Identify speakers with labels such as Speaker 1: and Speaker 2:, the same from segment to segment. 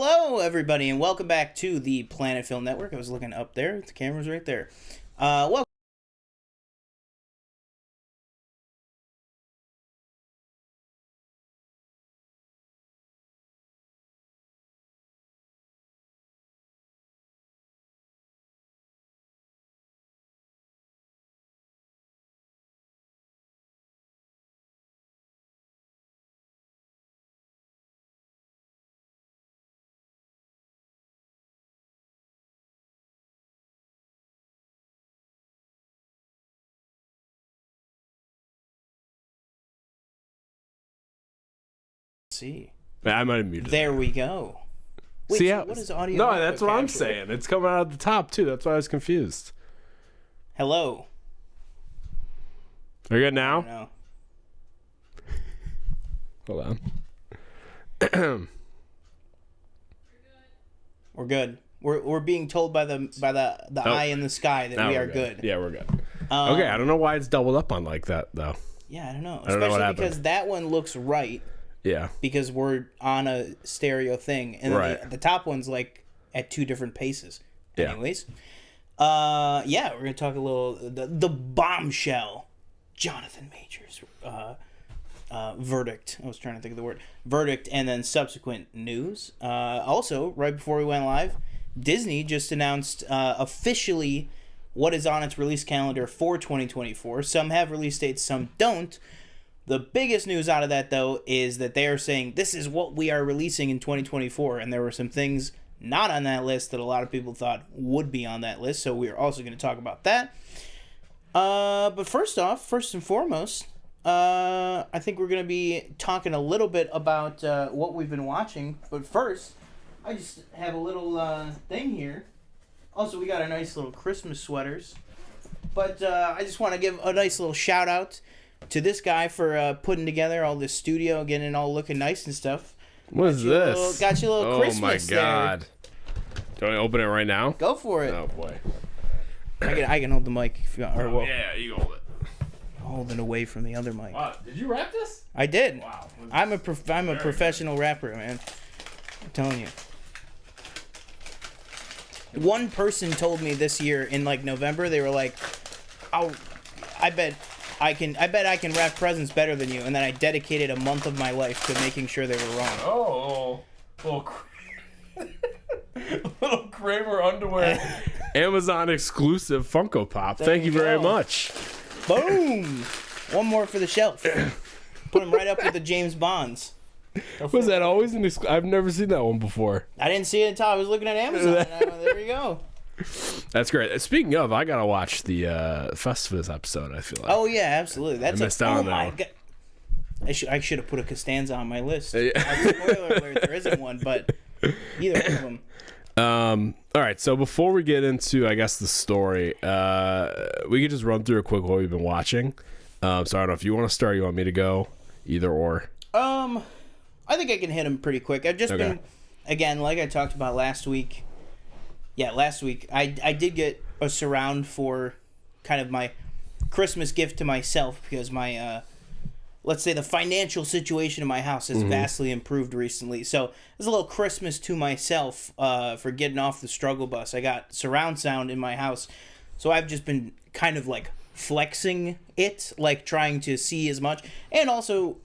Speaker 1: Hello, everybody, and welcome back to the Planet Film Network. I was looking up there. The camera's right there. Welcome. See.
Speaker 2: I might have muted.
Speaker 1: There we go. Wait,
Speaker 2: See
Speaker 1: so
Speaker 2: how,
Speaker 1: what is audio?
Speaker 2: No, that's what I'm
Speaker 1: capture?
Speaker 2: saying. It's coming out at the top too. That's why I was confused.
Speaker 1: Hello.
Speaker 2: Are you good now?
Speaker 1: No.
Speaker 2: Hold on.
Speaker 1: We're good. We're being told by the eye in the sky that we are good.
Speaker 2: Yeah, we're good. Okay, I don't know why it's doubled up on like that though.
Speaker 1: Yeah, I don't know.
Speaker 2: I don't know what
Speaker 1: Especially
Speaker 2: happened.
Speaker 1: because that one looks right
Speaker 2: Yeah.
Speaker 1: because we're on a stereo thing, and then
Speaker 2: Right.
Speaker 1: the top one's like at two different paces.
Speaker 2: Yeah.
Speaker 1: Anyways, yeah, we're gonna talk a little the bombshell, Jonathan Majors verdict. I was trying to think of the word verdict, and then subsequent news. Also, right before we went live, Disney just announced officially what is on its release calendar for 2024. Some have release dates, some don't. The biggest news out of that, though, is that they are saying this is what we are releasing in 2024, and there were some things not on that list that a lot of people thought would be on that list, so we are also going to talk about that. But first and foremost, I think we're going to be talking a little bit about what we've been watching. But first, I just have a little thing here. Also, we got our nice little Christmas sweaters. But I just want to give a nice little shout out to this guy for putting together all this studio, getting it all looking nice and stuff.
Speaker 2: What is this?
Speaker 1: Got you a little Christmas
Speaker 2: Oh my God.
Speaker 1: there.
Speaker 2: Do I open it right now?
Speaker 1: Go for it.
Speaker 2: Oh boy.
Speaker 1: I can hold the mic if you want. Or, well,
Speaker 2: Yeah, you hold it.
Speaker 1: hold it away from the other mic.
Speaker 2: Wow, did you wrap this?
Speaker 1: I did.
Speaker 2: Wow.
Speaker 1: I'm a professional rapper, man. I'm telling you. One person told me this year in like November, they were like, I bet I can wrap presents better than you, and then I dedicated a month of my life to making sure they were wrong.
Speaker 2: Oh, little Kramer underwear. Amazon exclusive Funko Pop. Thank you very much.
Speaker 1: Boom! One more for the shelf. Put them right up with the James Bonds.
Speaker 2: Was that always an I've never seen that one before.
Speaker 1: I didn't see it until I was looking at Amazon. There we go.
Speaker 2: That's great. Speaking of, I gotta watch the Festivus episode. I feel like.
Speaker 1: Oh yeah, absolutely. That's
Speaker 2: missed out on that
Speaker 1: my
Speaker 2: one.
Speaker 1: God. I should have put a Costanza on my list.
Speaker 2: Yeah.
Speaker 1: Spoiler alert: there isn't one, but either one of them.
Speaker 2: All right. So before we get into, I guess, the story, we could just run through a quick what we've been watching. So I don't know if you want to start. You want me to go? Either or.
Speaker 1: I think I can hit them pretty quick. I've just been, again, like I talked about last week. Yeah, last week I did get a surround for kind of my Christmas gift to myself because my let's say the financial situation in my house has vastly improved recently. So it's a little Christmas to myself for getting off the struggle bus. I got surround sound in my house, so I've just been kind of like flexing it, like trying to see as much, and also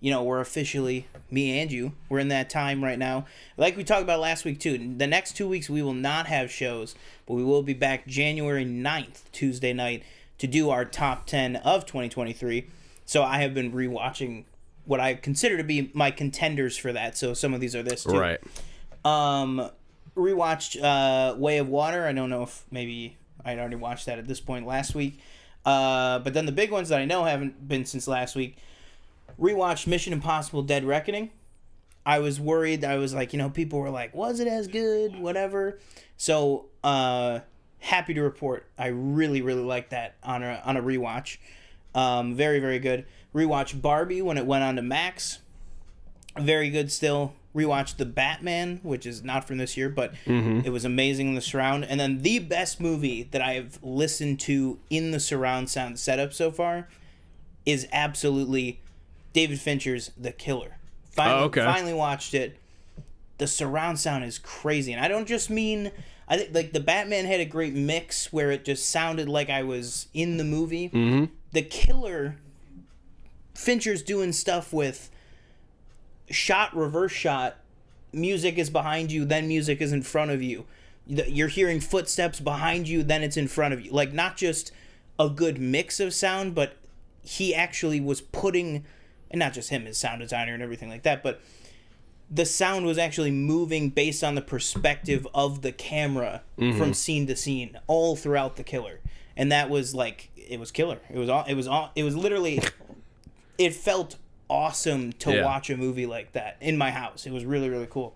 Speaker 1: we're officially, me and you, we're in that time right now. Like we talked about last week, too. The next 2 weeks, we will not have shows, but we will be back January 9th, Tuesday night, to do our top 10 of 2023. So I have been rewatching what I consider to be my contenders for that. So some of these are this, too.
Speaker 2: Right.
Speaker 1: Rewatched Way of Water. I don't know if maybe I'd already watched that at this point last week. But then the big ones that I know haven't been since last week. Rewatched Mission Impossible Dead Reckoning. I was worried. I was like, people were like, was it as good? Whatever. So, happy to report, I really, really liked that on a rewatch. Very, very good. Rewatched Barbie when it went on to Max. Very good still. Rewatched The Batman, which is not from this year, but it was amazing in the surround. And then the best movie that I've listened to in the surround sound setup so far is absolutely David Fincher's The Killer. Finally watched it. the surround sound is crazy. And I don't just mean, I think like the Batman had a great mix where it just sounded like I was in the movie.
Speaker 2: Mm-hmm.
Speaker 1: The Killer, Fincher's doing stuff with shot, reverse shot. Music is behind you, then music is in front of you. You're hearing footsteps behind you, then it's in front of you. Like, not just a good mix of sound, but he actually was putting, and not just him, his sound designer and everything like that, but the sound was actually moving based on the perspective of the camera from scene to scene all throughout The Killer. And that was like, it was killer. It was literally, it felt awesome to watch a movie like that in my house. It was really, really cool.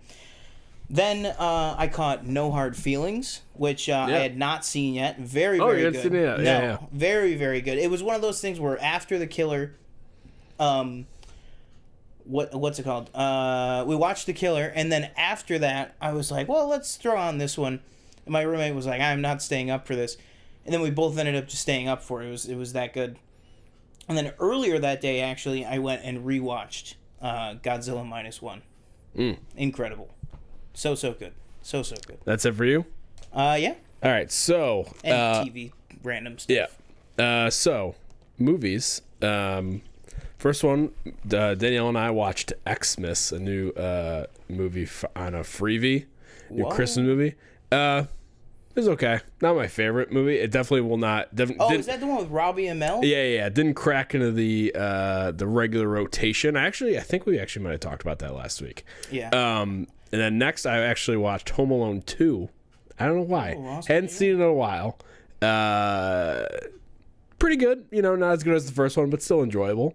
Speaker 1: Then I caught No Hard Feelings, which I had not seen yet. Very, very good.
Speaker 2: Seen it yet?
Speaker 1: No, very, very good. It was one of those things where after The Killer, what's it called? We watched The Killer, and then after that, I was like, well, let's throw on this one. And my roommate was like, I'm not staying up for this. And then we both ended up just staying up for it. It was that good. And then earlier that day, actually, I went and rewatched Godzilla Minus One. Incredible. So good. So good.
Speaker 2: That's it for you?
Speaker 1: Yeah.
Speaker 2: All right, so...
Speaker 1: And TV random stuff.
Speaker 2: Yeah. So, movies. First one, Danielle and I watched Xmas, a new movie on a Freevee, new Christmas movie. It was okay. Not my favorite movie. It definitely will not.
Speaker 1: Is that the one with Robbie Amell?
Speaker 2: Yeah. It didn't crack into the regular rotation. I think we actually might have talked about that last week.
Speaker 1: Yeah.
Speaker 2: And then next, I actually watched Home Alone 2. I don't know why.
Speaker 1: Awesome.
Speaker 2: Hadn't seen it in a while. Pretty good. Not as good as the first one, but still enjoyable.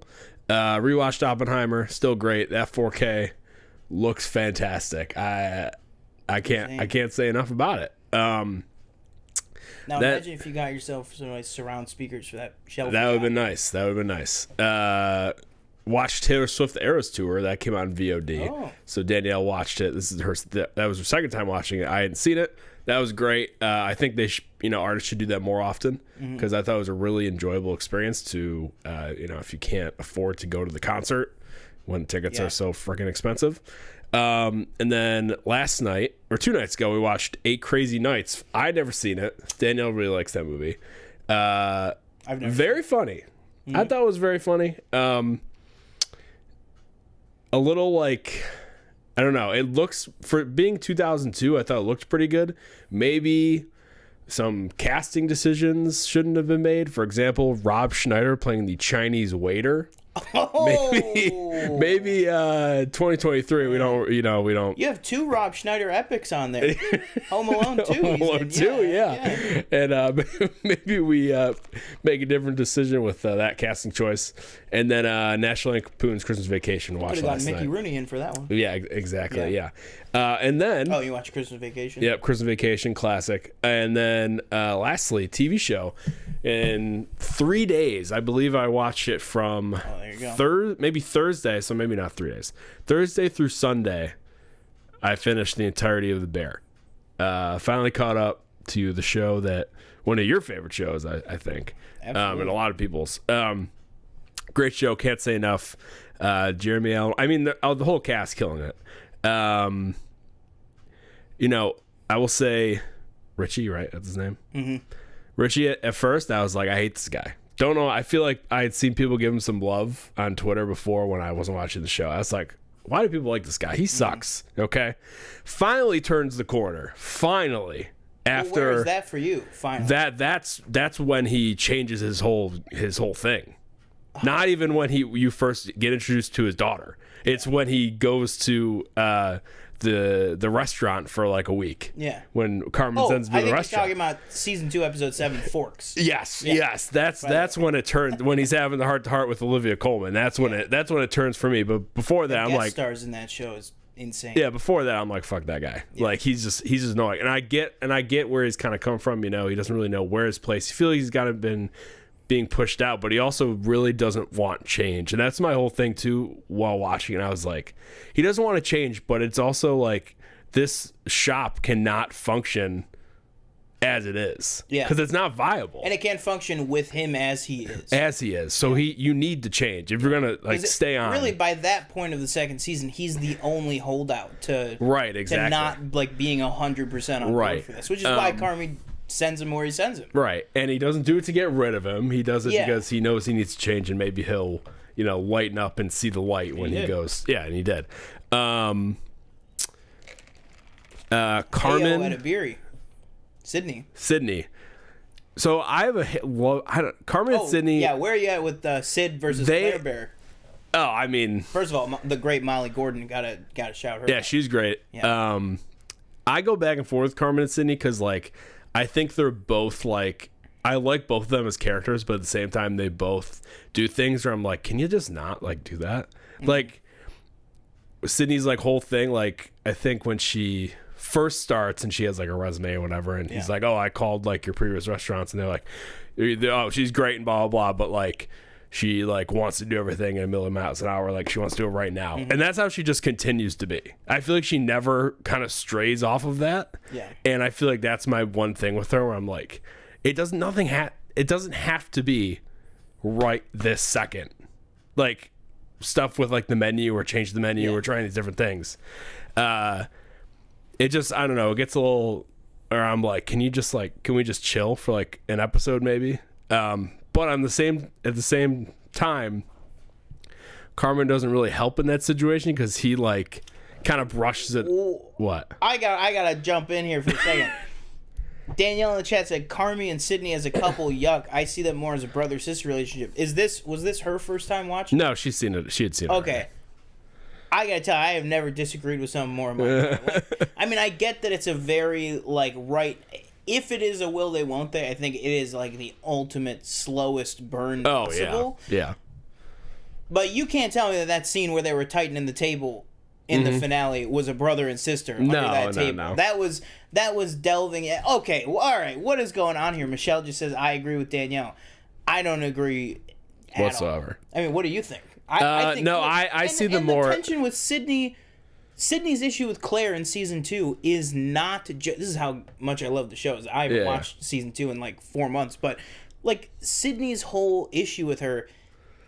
Speaker 2: Rewatched Oppenheimer. Still great. That 4K looks fantastic. I can't say enough about it.
Speaker 1: Now imagine if you got yourself some nice surround speakers for that shelf.
Speaker 2: That would have been nice. Watched Taylor Swift Eras Tour. That came out in VOD.
Speaker 1: Oh.
Speaker 2: So Danielle watched it. That was her second time watching it. I hadn't seen it. That was great. I think they artists should do that more often because I thought it was a really enjoyable experience to if you can't afford to go to the concert when tickets are so freaking expensive. And then last night or 2 nights ago, we watched 8 Crazy Nights. I'd never seen it. Danielle really likes that movie.
Speaker 1: I've never
Speaker 2: very funny. I thought it was very funny. A little like, I don't know. It looks, for being 2002, I thought it looked pretty good. Maybe some casting decisions shouldn't have been made. For example, Rob Schneider playing the Chinese waiter. Maybe 2023 we don't.
Speaker 1: You have 2 Rob Schneider epics on there. Home Alone 2.
Speaker 2: Home Alone 2, yeah. And maybe we make a different decision with that casting choice. And then National Lampoon's Christmas Vacation. Watch
Speaker 1: Could have
Speaker 2: last
Speaker 1: got Mickey
Speaker 2: night.
Speaker 1: Rooney in for that one.
Speaker 2: Yeah, exactly. Yeah. And then
Speaker 1: you watch Christmas Vacation?
Speaker 2: Yep, Christmas Vacation classic. And then lastly, TV show. In 3 days, I believe I watched it from
Speaker 1: there you go.
Speaker 2: maybe Thursday, so maybe not 3 days. Thursday through Sunday, I finished the entirety of The Bear. Finally caught up to the show that one of your favorite shows, I think, and a lot of people's. Great show, can't say enough. Jeremy Allen, I mean, the whole cast killing it. I will say Richie, right? That's his name. Mm-hmm. Richie, at first, I was like, I hate this guy. Don't know. I feel like I had seen people give him some love on Twitter before when I wasn't watching the show. I was like, why do people like this guy? He sucks. Okay. Finally turns the corner. Finally. After
Speaker 1: where is that for you? Finally.
Speaker 2: That's when he changes his whole thing. Not even when you first get introduced to his daughter. It's when he goes to the restaurant for like a week.
Speaker 1: Yeah.
Speaker 2: When Carmen sends me to the restaurant.
Speaker 1: You're talking about season 2, episode 7, Forks.
Speaker 2: Yes. That's when it turns. When he's having the heart to heart with Olivia Colman. That's when it turns for me. But before that, I'm like,
Speaker 1: stars in that show is insane.
Speaker 2: Yeah. Before that, I'm like, fuck that guy. Yeah. Like he's just annoying. And I get where he's kind of come from. He doesn't really know where his place. You feel like he's kind of been being pushed out, but he also really doesn't want change. And that's my whole thing too while watching. And I was like, he doesn't want to change, but it's also like this shop cannot function as it is.
Speaker 1: Yeah.
Speaker 2: Because it's not viable.
Speaker 1: And it can't function with him as he is.
Speaker 2: As he is. So you need to change. If you're going to, like, stay on.
Speaker 1: Really, by that point of the second season, he's the only holdout to...
Speaker 2: Right, exactly.
Speaker 1: To not, like, being 100% on board for this. Which is why Carmy sends him where he sends him.
Speaker 2: Right. And he doesn't do it to get rid of him. He does it because he knows he needs to change, and maybe he'll, lighten up and see the light when he goes. Yeah, and he did. Carmen.
Speaker 1: Adabiri. Sydney. So I have Carmen and Sydney. Yeah, where are you at with Sid versus Claire Bear?
Speaker 2: Oh, I mean,
Speaker 1: first of all, the great Molly Gordon gotta shout her.
Speaker 2: Yeah, out. She's great. Yeah. I go back and forth with Carmen and Sydney because, like, I think they're both, like, I like both of them as characters, but at the same time, they both do things where I'm like, can you just not, like, do that? Mm-hmm. Like, Sydney's, like, whole thing, like, I think when she first starts and she has, like, a resume or whatever, and he's like, oh, I called, like, your previous restaurants, and they're like, oh, she's great and blah, blah, blah, but, like, she, like, wants to do everything at a million miles an hour, like, she wants to do it right now. Mm-hmm. And that's how she just continues to be. I feel like she never kind of strays off of that.
Speaker 1: Yeah.
Speaker 2: And I feel like that's my one thing with her where I'm like, it doesn't have to be right this second. Like, stuff with, like, the menu or change the menu or trying these different things. It just, I don't know, it gets a little, or I'm like, can we just chill for, like, an episode maybe? But at the same time, Carmen doesn't really help in that situation because he, like, kind of brushes it. What?
Speaker 1: I gotta jump in here for a second. Danielle in the chat said Carmi and Sydney as a couple, yuck. I see them more as a brother-sister relationship. Was this her first time watching?
Speaker 2: No, she's seen it. She had seen it.
Speaker 1: Okay. Already. I gotta tell you, I have never disagreed with someone more. Like, I mean, I get that it's a very, like, right. If it is a will they, won't they, I think it is, like, the ultimate slowest burn possible.
Speaker 2: Yeah.
Speaker 1: But you can't tell me that scene where they were tightening the table in the finale was a brother and sister under that table. No. That was delving at, okay, well, all right, what is going on here? Michelle just says, I agree with Danielle. I don't agree
Speaker 2: whatsoever.
Speaker 1: I mean, what do you think? I think
Speaker 2: I see the more...
Speaker 1: the tension with Sydney's issue with Claire in season 2 is not this is how much I love the show. I haven't watched season 2 in like 4 months, but like Sydney's whole issue with her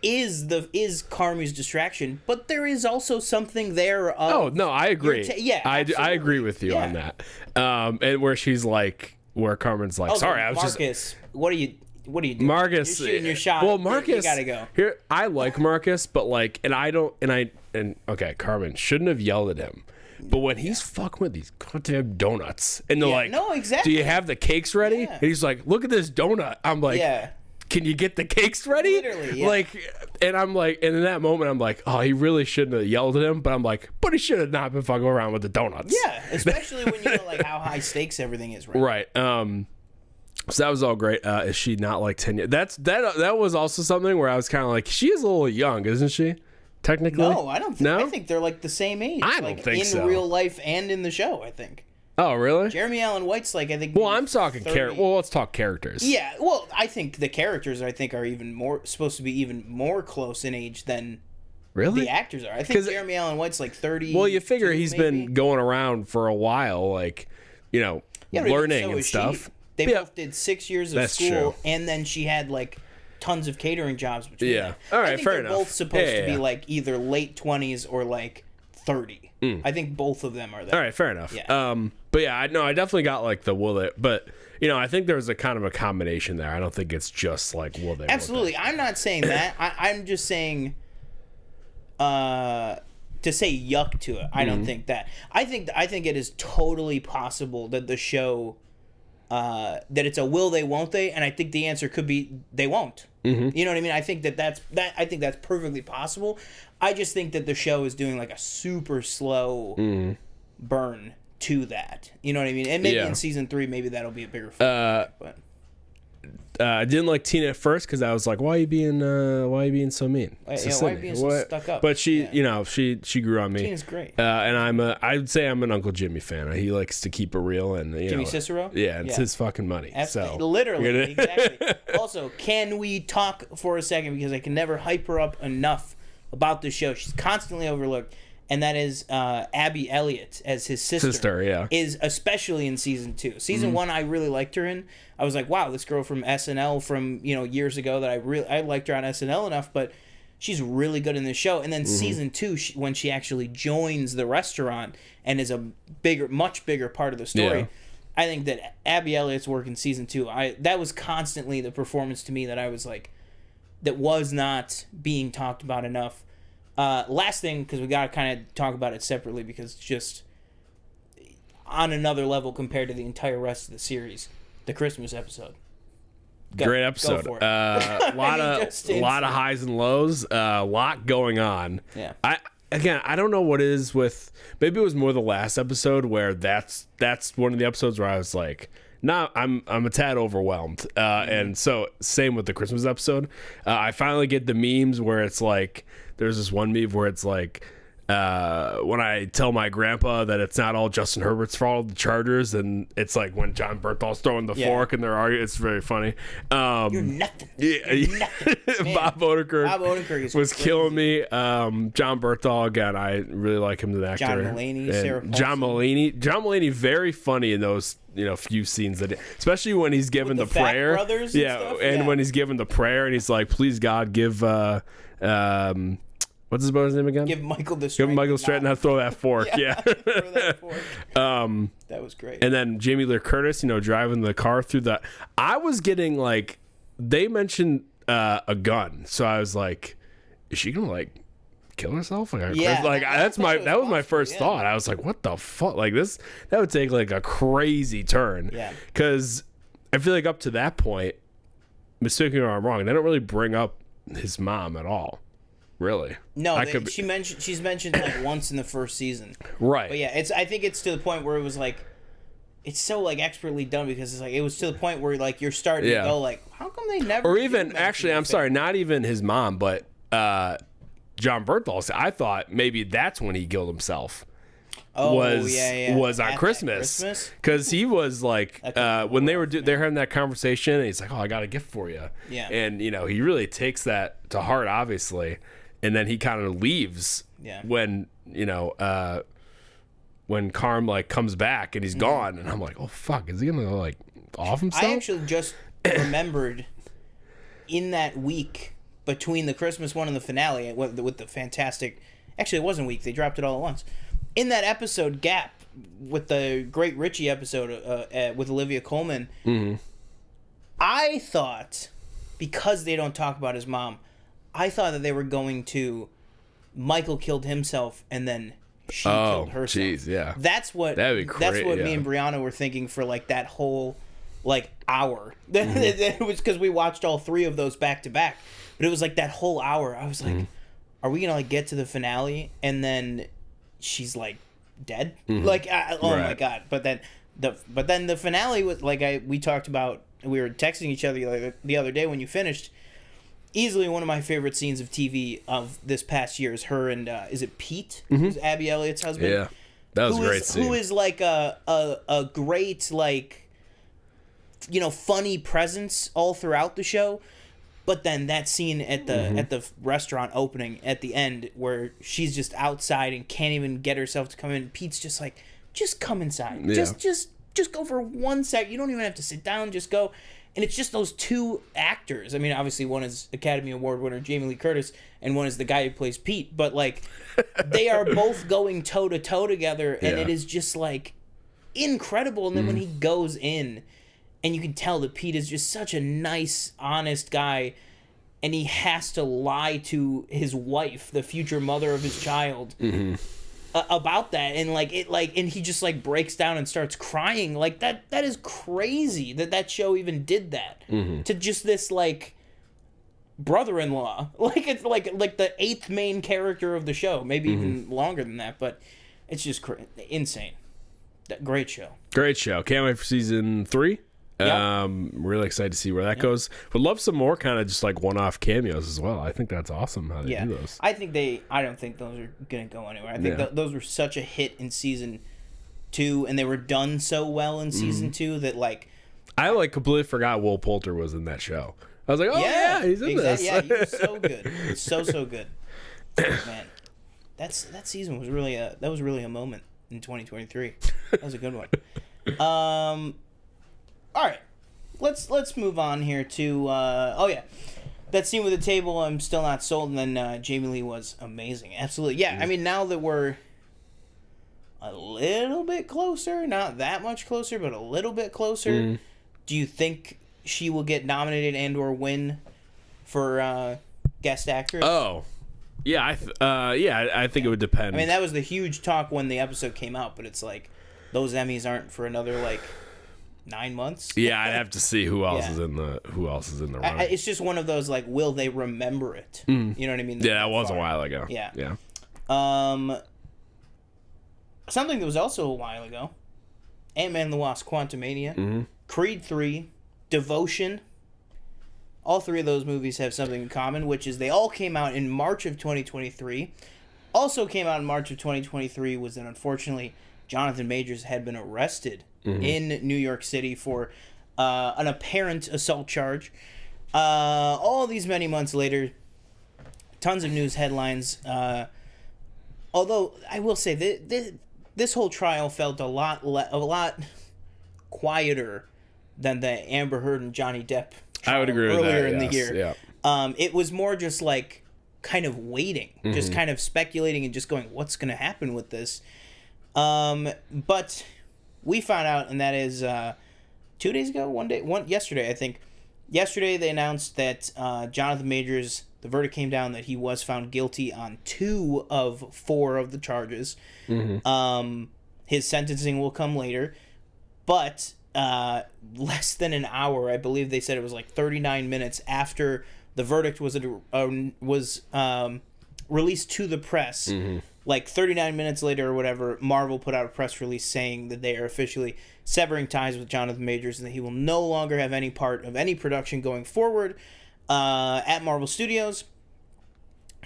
Speaker 1: is Carmi's distraction, but there is also something there of,
Speaker 2: oh no, I agree. I agree with you on that. And where she's like, where Carmen's like, sorry, I was
Speaker 1: Marcus, what are you doing?
Speaker 2: Marcus,
Speaker 1: you're shooting your shot.
Speaker 2: Well, Marcus,
Speaker 1: you gotta go.
Speaker 2: Here, I like Marcus, but like, okay, Carmen shouldn't have yelled at him. But when he's fucking with these goddamn donuts, and they're like,
Speaker 1: no, exactly.
Speaker 2: Do you have the cakes ready?
Speaker 1: Yeah.
Speaker 2: And he's like, look at this donut. I'm like, can you get the cakes ready?
Speaker 1: Literally,
Speaker 2: Like, and I'm like, and in that moment, I'm like, oh, he really shouldn't have yelled at him. But I'm like, but he should have not been fucking around with the donuts.
Speaker 1: Yeah, especially when you know like how high stakes everything is. Right.
Speaker 2: So that was all great. Is she not like 10 years? That was also something where I was kind of like, she is a little young, isn't she? Technically?
Speaker 1: No, I don't think. No? I think they're like the same age.
Speaker 2: I don't think so.
Speaker 1: In real life and in the show, I think.
Speaker 2: Oh, really?
Speaker 1: Jeremy Allen White's like, I think.
Speaker 2: Well, I'm talking well, let's talk characters.
Speaker 1: Yeah, well, I think the characters are even more supposed to be even more close in age than the actors are. I think Jeremy Allen White's like 30.
Speaker 2: Well, you figure he's been going around for a while, like, learning and stuff.
Speaker 1: They both did 6 years of school, and then she had like tons of catering jobs between them.
Speaker 2: All right,
Speaker 1: I think
Speaker 2: fair
Speaker 1: they're
Speaker 2: enough.
Speaker 1: both supposed to be like either late 20s or like 30. I think both of them are there.
Speaker 2: All right, fair enough.
Speaker 1: Yeah.
Speaker 2: But yeah, I definitely got like the will it, but I think there's a kind of a combination there. I don't think it's just like will they.
Speaker 1: Absolutely, I'm not saying that. I'm just saying, to say yuck to it. I don't think that. I think it is totally possible that the show, that it's a will they, won't they, and I think the answer could be they won't. You know what I mean? I think that's perfectly possible. I just think that the show is doing like a super slow burn to that. You know what I mean? And maybe in season 3, maybe that'll be a bigger factor. But
Speaker 2: I didn't like Tina at first because I was like, why are you being so mean?
Speaker 1: Why are you being so stuck up?
Speaker 2: But she, she grew on me.
Speaker 1: Tina's great.
Speaker 2: And I'd say I'm an Uncle Jimmy fan. He likes to keep it real, and
Speaker 1: Jimmy Cicero.
Speaker 2: Yeah, it's his fucking money. So
Speaker 1: literally, exactly. Also, can we talk for a second, because I can never hype her up enough about this show? She's constantly overlooked. and that is Abby Elliott as his sister.
Speaker 2: Yeah.
Speaker 1: Is especially in season 2. Season 1, I really liked her in. I was like, wow, this girl from SNL from years ago that I liked her on SNL enough, but she's really good in this show. And then season 2, when she actually joins the restaurant and is a much bigger part of the story.
Speaker 2: Yeah.
Speaker 1: I think that Abby Elliott's work in season 2, that was constantly the performance to me that I was like, that was not being talked about enough. Last thing, because we got to kind of talk about it separately because it's just on another level compared to the entire rest of the series, the Christmas episode.
Speaker 2: Great episode.
Speaker 1: Go for it.
Speaker 2: A lot of highs and lows. A lot going on.
Speaker 1: Yeah.
Speaker 2: I don't know what it is with. Maybe it was more the last episode where that's one of the episodes where I was like, nah, I'm a tad overwhelmed. And so same with the Christmas episode. I finally get the memes where it's like, there's this one meme where it's like, when I tell my grandpa that it's not all Justin Herbert's fault, the Chargers, and it's like when John Berthal's throwing the fork and they're arguing. It's very funny.
Speaker 1: You're nothing.
Speaker 2: Yeah,
Speaker 1: You're nothing.
Speaker 2: Bob Odenkirk was
Speaker 1: crazy.
Speaker 2: killing me. John Berthal, again, I really like him as an actor.
Speaker 1: John Mulaney, Sarah Paulson.
Speaker 2: John Mulaney, very funny in those few scenes that, especially when he's given the prayer.
Speaker 1: Brothers
Speaker 2: and when he's given the prayer and he's like, please God, give what's his brother's name again?
Speaker 1: Give Michael the strength.
Speaker 2: Give Michael strength not throw that fork. Yeah.
Speaker 1: Throw that fork. That was great.
Speaker 2: And then Jamie Lee Curtis, driving the car through the. I was getting like, they mentioned a gun, so I was like, is she gonna like kill herself? Like, that was my first thought. I was like, what the fuck? Like this, that would take like a crazy turn.
Speaker 1: Yeah.
Speaker 2: Because I feel like up to that point, mistaken or I'm wrong, they don't really bring up his mom at all. Really?
Speaker 1: No, she's mentioned like once in the first season.
Speaker 2: Right.
Speaker 1: But yeah, I think it's to the point where it was like, it's so like expertly done because it's like it was to the point where like you're starting to go like, how come they never?
Speaker 2: Or even actually, I'm sorry, not even his mom, but John Berthal. I thought maybe that's when he killed himself. Was on Christmas because he was like when they were they're having that conversation and he's like, oh, I got a gift for you.
Speaker 1: Yeah.
Speaker 2: And he really takes that to heart, obviously. And then he kind of leaves when when Carm like comes back and he's gone, and I'm like, oh fuck, is he gonna like off himself?
Speaker 1: I actually just remembered in that week between the Christmas one and the finale with the fantastic. Actually, it wasn't a week; they dropped it all at once. In that episode gap with the Great Richie episode with Olivia Colman, I thought, because they don't talk about his mom, I thought that they were going to Michael killed himself and then she killed herself.
Speaker 2: Jeez, yeah.
Speaker 1: That's what me and Brianna were thinking for like that whole like hour. It was because we watched all 3 of those back to back. But it was like that whole hour. I was like, are we gonna like get to the finale and then she's like dead? Like my god. But then the finale was like we talked about. We were texting each other the other day when you finished. Easily one of my favorite scenes of TV of this past year is her and is it Pete? Who's Abby Elliott's husband?
Speaker 2: Yeah, that was a great scene. Who
Speaker 1: is like a great like funny presence all throughout the show. But then that scene at the restaurant opening at the end where she's just outside and can't even get herself to come in. Pete's just like, just come inside. Yeah. Just go for 1 sec. You don't even have to sit down. Just go. And it's just those 2 actors. I mean, obviously one is Academy Award winner Jamie Lee Curtis and one is the guy who plays Pete. But like, they are both going toe to toe together, and it is just like incredible. And then when he goes in, and you can tell that Pete is just such a nice, honest guy, and he has to lie to his wife, the future mother of his child, about that, and and he just like breaks down and starts crying. Like that is crazy that show even did that to just this like brother-in-law. Like it's like the 8th main character of the show, maybe even longer than that. But it's just insane. Great show.
Speaker 2: Can't wait for season 3.
Speaker 1: Yep.
Speaker 2: Really excited to see where that goes. Would love some more kind of just like one-off cameos as well. I think that's awesome how they do those.
Speaker 1: I don't think those are gonna go anywhere. I think those were such a hit in season 2, and they were done so well in season 2 that like
Speaker 2: I like completely forgot Will Poulter was in that show. I was like, oh yeah, he's in this.
Speaker 1: Yeah, he was so good. So good, man. that season was really a moment in 2023. That was a good one. All right, let's move on here to that scene with the table. I'm still not sold, and then Jamie Lee was amazing. Absolutely, yeah. I mean, now that we're a little bit closer, not that much closer, but a little bit closer. Do you think she will get nominated and/or win for guest actress?
Speaker 2: Oh, yeah. I think it would depend.
Speaker 1: I mean, that was the huge talk when the episode came out, but it's like those Emmys aren't for another 9 months.
Speaker 2: Yeah, I'd have to see who else is in the running.
Speaker 1: It's just one of those will they remember it? You know what I mean?
Speaker 2: Yeah, that was a while ago.
Speaker 1: Yeah. Something that was also a while ago: Ant-Man and the Wasp: Quantumania, Creed 3, Devotion. All three of those movies have something in common, which is they all came out in March of 2023. Also came out in March of 2023 was that unfortunately Jonathan Majors had been arrested in New York City for an apparent assault charge. All these many months later, tons of news headlines. Although I will say this whole trial felt a lot quieter than the Amber Heard and Johnny Depp trial
Speaker 2: I would agree with
Speaker 1: earlier
Speaker 2: that,
Speaker 1: in the year.
Speaker 2: Yeah.
Speaker 1: It was more just kind of waiting, just kind of speculating and just going, what's going to happen with this? But we found out, and that is 2 days ago, yesterday, I think. Yesterday they announced that Jonathan Majors, the verdict came down that he was found guilty on 2 of 4 of the charges. His sentencing will come later, but less than an hour, I believe they said it was 39 minutes after the verdict was released to the press. 39 minutes later or whatever, Marvel put out a press release saying that they are officially severing ties with Jonathan Majors and that he will no longer have any part of any production going forward at Marvel Studios.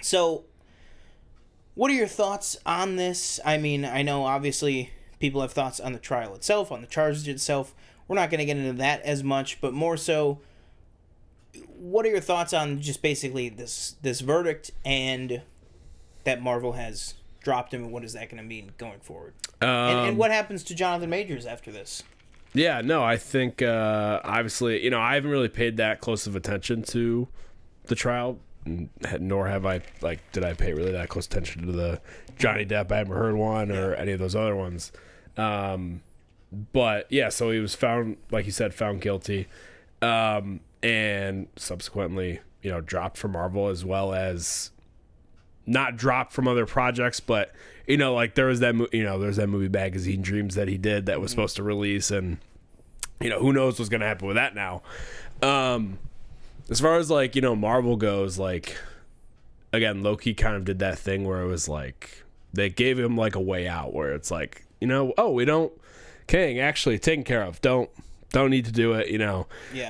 Speaker 1: So, what are your thoughts on this? I mean, I know obviously people have thoughts on the trial itself, on the charges itself. We're not going to get into that as much, but more so, what are your thoughts on just basically this verdict and that Marvel has dropped him, and what is that going to mean going forward? And what happens to Jonathan Majors after this?
Speaker 2: Yeah, no, I think obviously, I haven't really paid that close of attention to the trial, nor have I did I pay really that close attention to the Johnny Depp Amber Heard one or any of those other ones. But yeah, so he was found, like you said, found guilty, and subsequently, dropped from Marvel, as well as not dropped from other projects, but there was that there's that movie Magazine Dreams that he did that was supposed to release, and who knows what's gonna happen with that now. As far as Marvel goes, again, Loki kind of did that thing where it was they gave him a way out, where it's we don't, Kang actually taken care of, don't need to do it,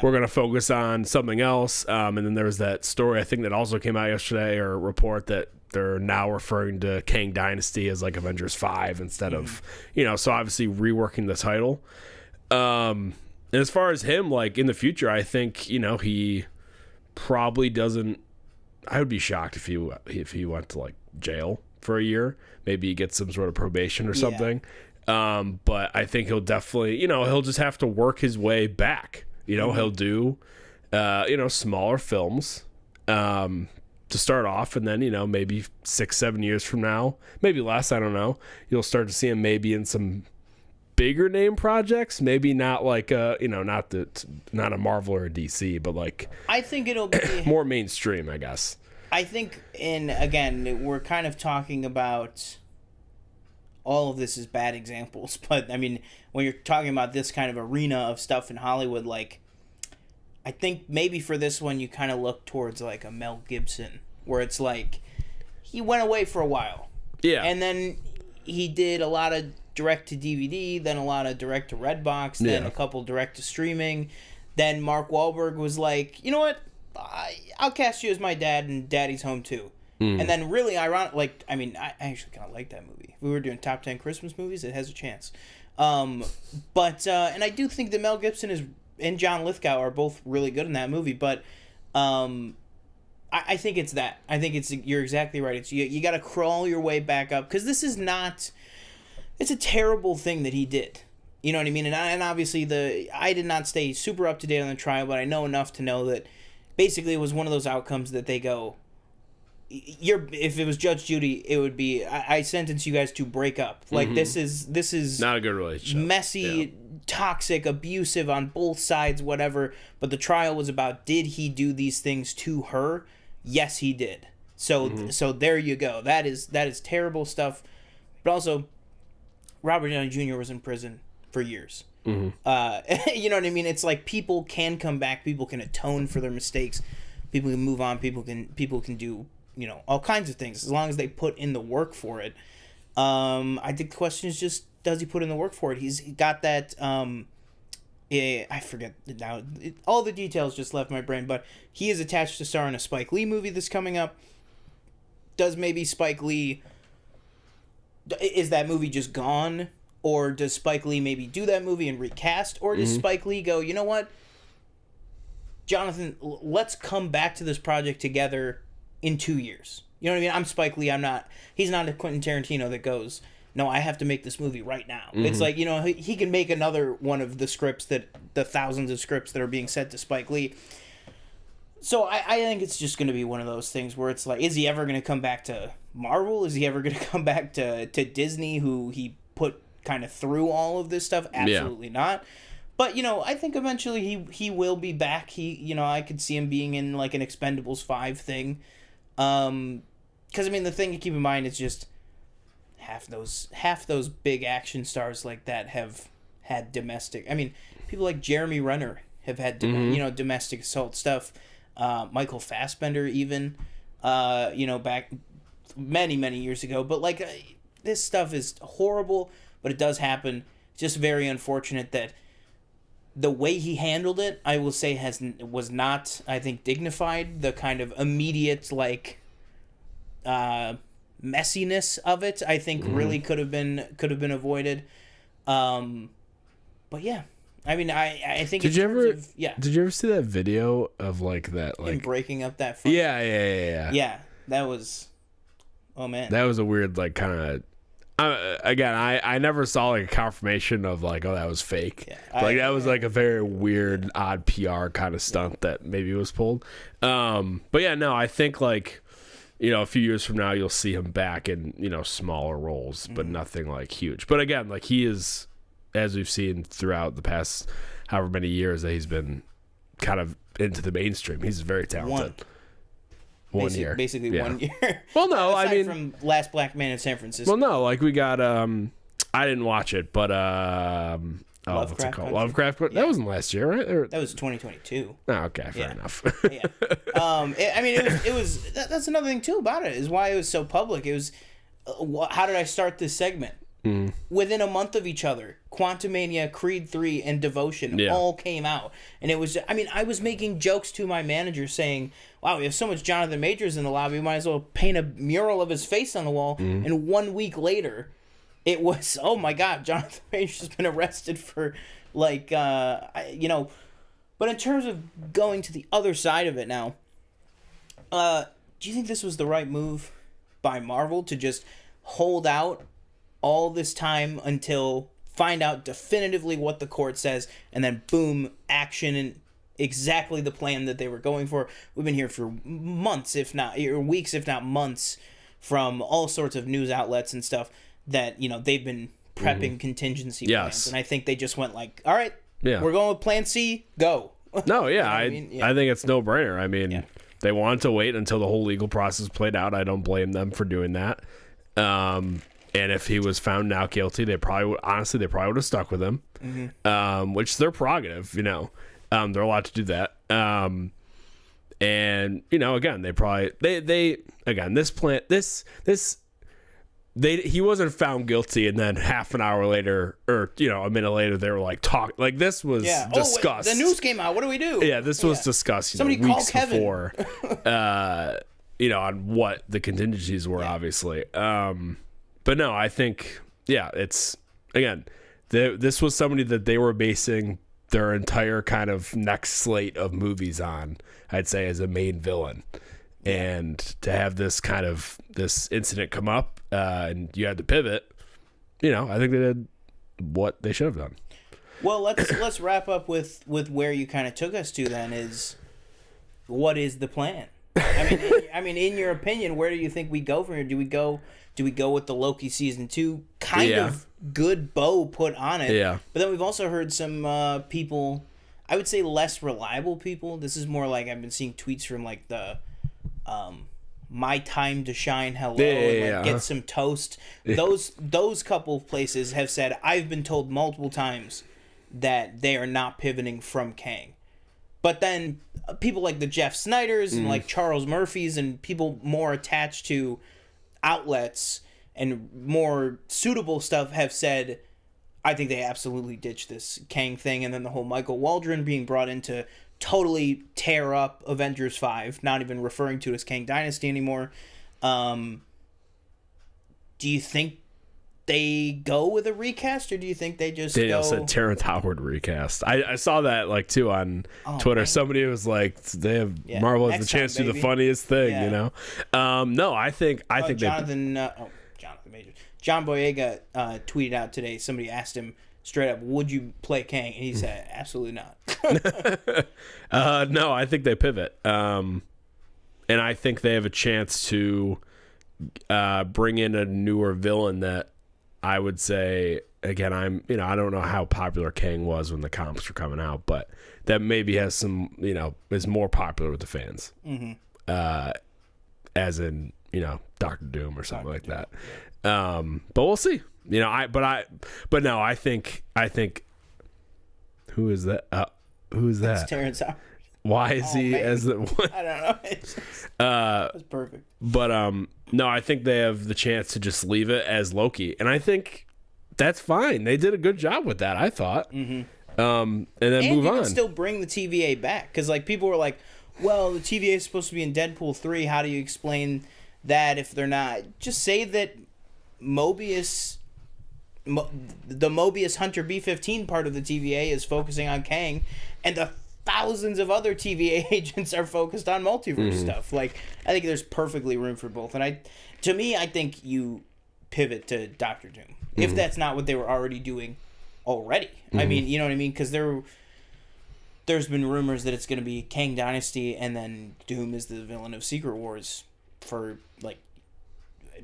Speaker 2: we're gonna focus on something else. And then there was that story I think that also came out yesterday, or report, that they're now referring to Kang Dynasty as Avengers 5 instead of so obviously reworking the title. And as far as him, in the future, I think he probably doesn't. I would be shocked if he went to jail for a year. Maybe he gets some sort of probation or something. But I think he'll definitely, he'll just have to work his way back. He'll do, smaller films to start off, and then, maybe 6-7 years from now, maybe less, I don't know, you'll start to see him maybe in some bigger name projects. Maybe not not a Marvel or a DC, but
Speaker 1: I think it'll be
Speaker 2: more mainstream, I guess.
Speaker 1: I think, again, we're kind of talking about all of this is bad examples, but I mean, when you're talking about this kind of arena of stuff in Hollywood, I think maybe for this one you kind of look towards a Mel Gibson, where it's he went away for a while, and then he did a lot of direct to DVD, then a lot of direct to Redbox, then a couple direct to streaming. Then Mark Wahlberg was you know what, I'll cast you as my dad, and Daddy's Home too. And then really ironic, I actually kind of like that movie. If we were doing top 10 Christmas movies, it has a chance. But and I do think that Mel Gibson and John Lithgow are both really good in that movie. But I I think it's that. I think you're exactly right. It's you got to crawl your way back up, because this is not. It's a terrible thing that he did. You know what I mean? And obviously I did not stay super up to date on the trial, but I know enough to know that basically it was one of those outcomes that they go, if it was Judge Judy, it would be, I sentence you guys to break up. Like, this is
Speaker 2: not a good relationship.
Speaker 1: Messy, toxic, abusive on both sides, whatever. But the trial was about, did he do these things to her? Yes, he did. So so there you go. That is terrible stuff. But also, Robert Downey Jr. was in prison for years. You know what I mean? It's like, people can come back. People can atone for their mistakes. People can move on. People can do, you know, all kinds of things as long as they put in the work for it. I think the question is just, does he put in the work for it? He's got that. I forget now. All the details just left my brain, but he is attached to star in a Spike Lee movie that's coming up. Does maybe Spike Lee? Is that movie just gone? Or does Spike Lee maybe do that movie and recast? Or does Spike Lee go, you know what, Jonathan, let's come back to this project together in 2 years. You know what I mean? I'm Spike Lee. He's not a Quentin Tarantino that goes, no, I have to make this movie right now. It's like, you know, he can make another one of the scripts, the thousands of scripts that are being sent to Spike Lee. So I think it's just going to be one of those things where it's like, is he ever going to come back to Marvel? Is he ever going to come back to Disney, who he put kind of through all of this stuff? Absolutely not. But, you know, I think eventually he will be back. You know, I could see him being in like an Expendables 5 thing. Because, I mean, the thing to keep in mind is just half those big action stars like that have had domestic. I mean, people like Jeremy Renner have had you know, domestic assault stuff. Michael Fassbender even, you know, back many years ago. But like, this stuff is horrible, but it does happen. Just very unfortunate that the way he handled it, I will say, was not, I think, dignified. The kind of immediate, like, messiness of it, I think, really could have been avoided. But yeah, I mean, I think.
Speaker 2: Did you ever see that video of like that, like,
Speaker 1: him breaking up that fight?
Speaker 2: Yeah.
Speaker 1: Yeah, that was. Oh man,
Speaker 2: that was a weird, like, kind of. Again, I never saw like a confirmation of like, oh, that was fake. Yeah, like, that was like a very weird, odd PR kind of stunt that maybe was pulled. But yeah, no, I think, like, you know, a few years from now you'll see him back in, you know, smaller roles, but nothing like huge. But again, like, he is, as we've seen throughout the past however many years that he's been kind of into the mainstream, he's very talented. One year. Basically 1 year. Well, no, I mean,
Speaker 1: from Last Black Man in San Francisco.
Speaker 2: Well, no, like, we got, I didn't watch it, but, what's it called? Lovecraft, but that wasn't last year, right? Or,
Speaker 1: that was 2022.
Speaker 2: Oh, okay, fair enough.
Speaker 1: Yeah. I mean, it was, that's another thing too about it, is why it was so public. It was, how did I start this segment? Within a month of each other, Quantumania, Creed 3, and Devotion all came out. And it was, I mean, I was making jokes to my manager saying, wow, we have so much Jonathan Majors in the lobby, we might as well paint a mural of his face on the wall. And 1 week later, it was, oh my God, Jonathan Majors has been arrested for, like, you know. But in terms of going to the other side of it now, do you think this was the right move by Marvel to just hold out all this time until find out definitively what the court says, and then boom, action, and exactly the plan that they were going for? We've been here for months, if not weeks, if not months, from all sorts of news outlets and stuff that, you know, they've been prepping contingency plans. And I think they just went like, all right, we're going with plan C, go.
Speaker 2: No, yeah, I think it's no brainer. I mean, they wanted to wait until the whole legal process played out. I don't blame them for doing that. And if he was found not guilty, they probably would have stuck with him, which is their prerogative, you know. They're allowed to do that. And, you know, again, he wasn't found guilty, and then half an hour later, or, you know, a minute later, they were like, this was discussed.
Speaker 1: The news came out. What do we do?
Speaker 2: Yeah, this was discussed, weeks before, you know, on what the contingencies were, obviously. But no, I think, it's, again, this was somebody that they were basing their entire kind of next slate of movies on, I'd say, as a main villain. and to have this incident come up and you had to pivot, I think they did what they should have done.
Speaker 1: Well, let's wrap up with where you kind of took us to. Then is what is the plan? I mean, in your opinion, where do you think we go from here? Do we go with the Loki season 2 kind of good bow put on it?
Speaker 2: Yeah.
Speaker 1: But then we've also heard some people, I would say less reliable people. This is more like I've been seeing tweets from like the My Time to Shine Hello and Get Some Toast. Those couple of places have said, I've been told multiple times that they are not pivoting from Kang. But then people like the Jeff Snyders and like Charles Murphys and people more attached to outlets and more suitable stuff have said, I think they absolutely ditched this Kang thing. And then the whole Michael Waldron being brought in to totally tear up Avengers 5, not even referring to it as Kang Dynasty anymore. Do you think they go with a recast, or do you think they just
Speaker 2: Daniel said Terrence Howard recast. I saw that like too on Twitter. Man. Somebody was like, they have Marvel has the chance to do the funniest thing, No, I think
Speaker 1: Jonathan Majors. John Boyega tweeted out today. Somebody asked him straight up, "Would you play Kang?" And he said, "Absolutely not."
Speaker 2: No, I think they pivot, and I think they have a chance to bring in a newer villain that. I would say, again, I don't know how popular Kang was when the comics were coming out, but that maybe has some, is more popular with the fans. Mm-hmm. As in, Doctor Doom or something like that. But we'll see. But no, I think, who is that? Who is that?
Speaker 1: It's Terrence Howard.
Speaker 2: Why is he as the one?
Speaker 1: I don't know. That's perfect.
Speaker 2: But no, I think they have the chance to just leave it as Loki, and I think that's fine. They did a good job with that, I thought. Mm-hmm. And then move on.
Speaker 1: And still bring the TVA back, because like people were like, "Well, the TVA is supposed to be in Deadpool 3. How do you explain that if they're not?" Just say that the Mobius Hunter B-15 part of the TVA is focusing on Kang, and the thousands of other TVA agents are focused on multiverse stuff. Like, I think there's perfectly room for both. And I think you pivot to Doctor Doom. If that's not what they were already doing already. I mean, you know what I mean? Because there's been rumors that it's going to be Kang Dynasty and then Doom is the villain of Secret Wars for, like,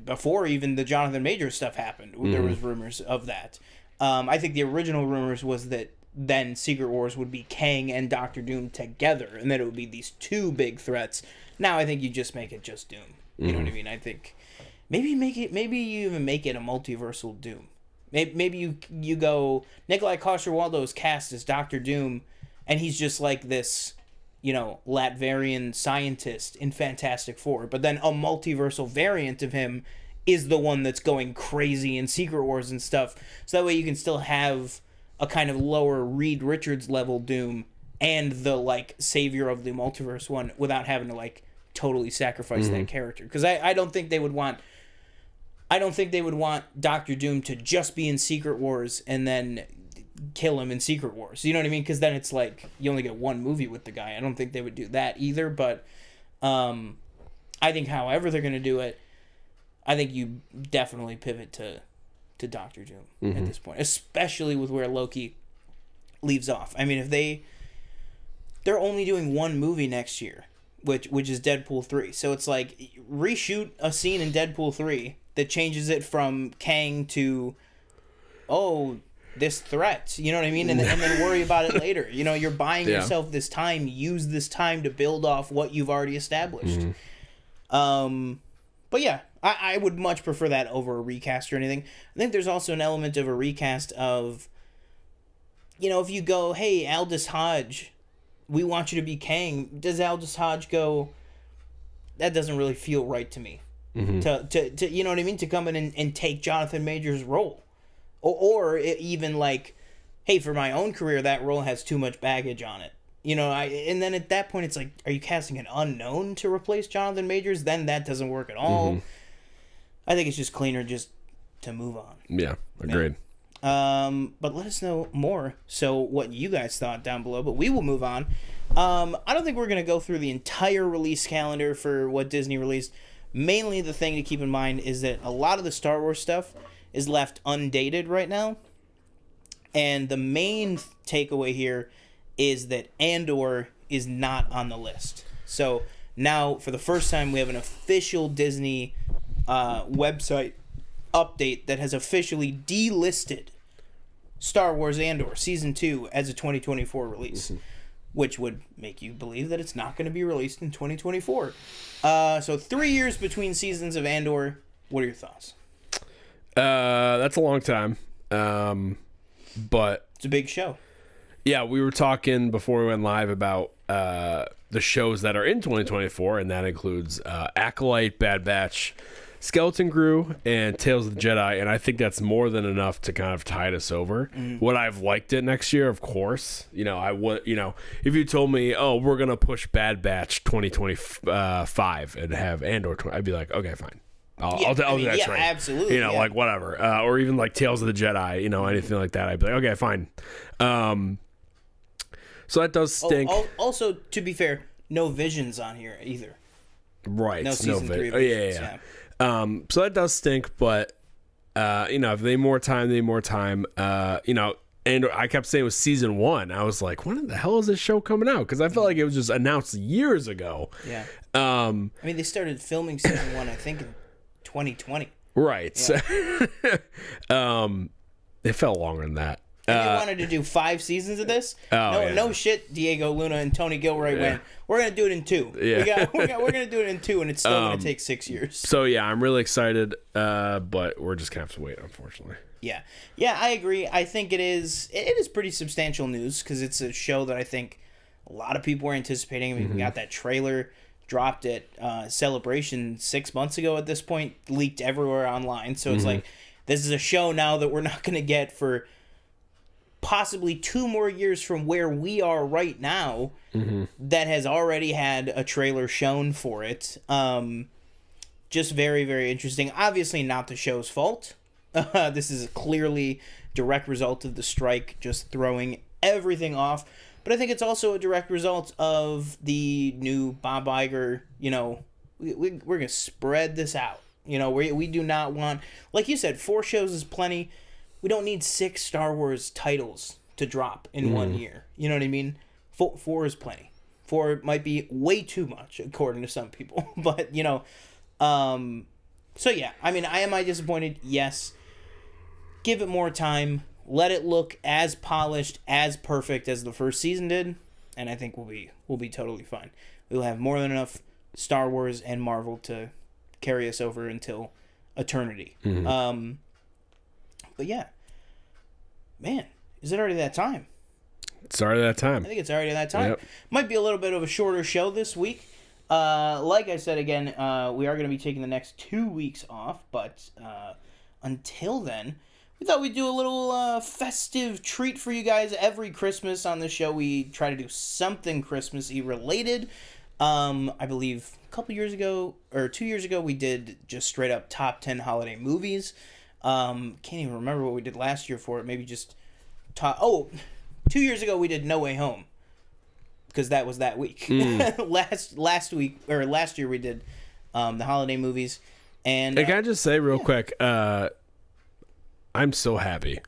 Speaker 1: before even the Jonathan Majors stuff happened. There was rumors of that. I think the original rumors was that then Secret Wars would be Kang and Doctor Doom together, and then it would be these two big threats. Now I think you just make it just Doom. You know what I mean? I think maybe you even make it a multiversal Doom. Maybe you go Nikolai Coster-Waldau's cast as Doctor Doom, and he's just like this, Latverian scientist in Fantastic Four. But then a multiversal variant of him is the one that's going crazy in Secret Wars and stuff. So that way you can still have a kind of lower Reed Richards level Doom and the like savior of the multiverse one without having to like totally sacrifice that character. Because I don't think they would want Doctor Doom to just be in Secret Wars and then kill him in Secret Wars. You know what I mean? Because then it's like you only get one movie with the guy. I don't think they would do that either. But I think however they're going to do it, I think you definitely pivot to Doctor Doom at this point, especially with where Loki leaves off. I mean, if they're only doing one movie next year, which is Deadpool 3. So it's like reshoot a scene in Deadpool 3 that changes it from Kang to this threat. You know what I mean? And then worry about it later. You're buying yourself this time. Use this time to build off what you've already established. But yeah, I would much prefer that over a recast or anything. I think there's also an element of a recast of, if you go, hey, Aldous Hodge, we want you to be Kang. Does Aldous Hodge go, that doesn't really feel right to me. To you know what I mean? To come in and take Jonathan Majors' role. Or even like, hey, for my own career, that role has too much baggage on it. And then at that point, it's like, are you casting an unknown to replace Jonathan Majors? Then that doesn't work at all. I think it's just cleaner just to move on.
Speaker 2: Yeah, agreed.
Speaker 1: But let us know more. So what you guys thought down below. But we will move on. I don't think we're going to go through the entire release calendar for what Disney released. Mainly the thing to keep in mind is that a lot of the Star Wars stuff is left undated right now. And the main takeaway here is that Andor is not on the list. So now, for the first time, we have an official Disney website update that has officially delisted Star Wars Andor Season 2 as a 2024 release. Which would make you believe that it's not going to be released in 2024. So 3 years between seasons of Andor. What are your thoughts?
Speaker 2: That's a long time. But
Speaker 1: it's a big show.
Speaker 2: Yeah, we were talking before we went live about the shows that are in 2024, and that includes Acolyte, Bad Batch, Skeleton Crew, and Tales of the Jedi, and I think that's more than enough to kind of tide us over. Would I've liked it next year? Of course. I would. If you told me, oh, we're gonna push Bad Batch 2025 and have Andor 20, I'd be like, okay, fine. I'll do that straight.
Speaker 1: Absolutely.
Speaker 2: Like whatever. Or even like Tales of the Jedi, anything like that. I'd be like, okay, fine. So that does stink.
Speaker 1: Also, to be fair, no Visions on here either.
Speaker 2: Right.
Speaker 1: No season 3 of
Speaker 2: Visions.
Speaker 1: Yeah.
Speaker 2: So that does stink, but if they need more time, and I kept saying it was season 1. I was like, when the hell is this show coming out? Because I felt like it was just announced years ago.
Speaker 1: Yeah. They started filming season 1, I think, in 2020.
Speaker 2: Right.
Speaker 1: Yeah.
Speaker 2: It felt longer than that.
Speaker 1: And they wanted to do 5 seasons of this. No shit. Diego Luna and Tony Gilroy went, we're gonna do it in 2.
Speaker 2: Yeah.
Speaker 1: We're gonna do it in 2, and it's still gonna take 6 years.
Speaker 2: So yeah, I'm really excited, but we're just gonna have to wait, unfortunately.
Speaker 1: Yeah, I agree. I think it is pretty substantial news because it's a show that I think a lot of people were anticipating. I mean, we got that trailer dropped at Celebration 6 months ago. At this point, leaked everywhere online. So it's like, this is a show now that we're not gonna get for possibly 2 more years from where we are right now, that has already had a trailer shown for it. Just very, very interesting. Obviously not the show's fault. This is clearly direct result of the strike just throwing everything off. But I think it's also a direct result of the new Bob Iger, we're going to spread this out. We do not want, like you said, 4 shows is plenty. We don't need 6 Star Wars titles to drop in 1 year. You know what I mean? 4 is plenty. 4 might be way too much, according to some people. But, so yeah. Am I disappointed? Yes. Give it more time. Let it look as polished, as perfect as the first season did, and I think we'll be totally fine. We'll have more than enough Star Wars and Marvel to carry us over until eternity. But yeah, man, is it already that time?
Speaker 2: It's already that time.
Speaker 1: I think it's already that time.
Speaker 2: Yep.
Speaker 1: Might be a little bit of a shorter show this week. Like I said again, we are going to be taking the next 2 weeks off, but until then, we thought we'd do a little festive treat for you guys. Every Christmas on the show, we try to do something Christmassy related. I believe a couple years ago, or 2 years ago, we did just straight up top 10 holiday movies. Can't even remember what we did last year for it. Maybe just 2 years ago we did No Way Home, because that was that week. last year we did the holiday movies. And
Speaker 2: can I just say real quick, I'm so happy,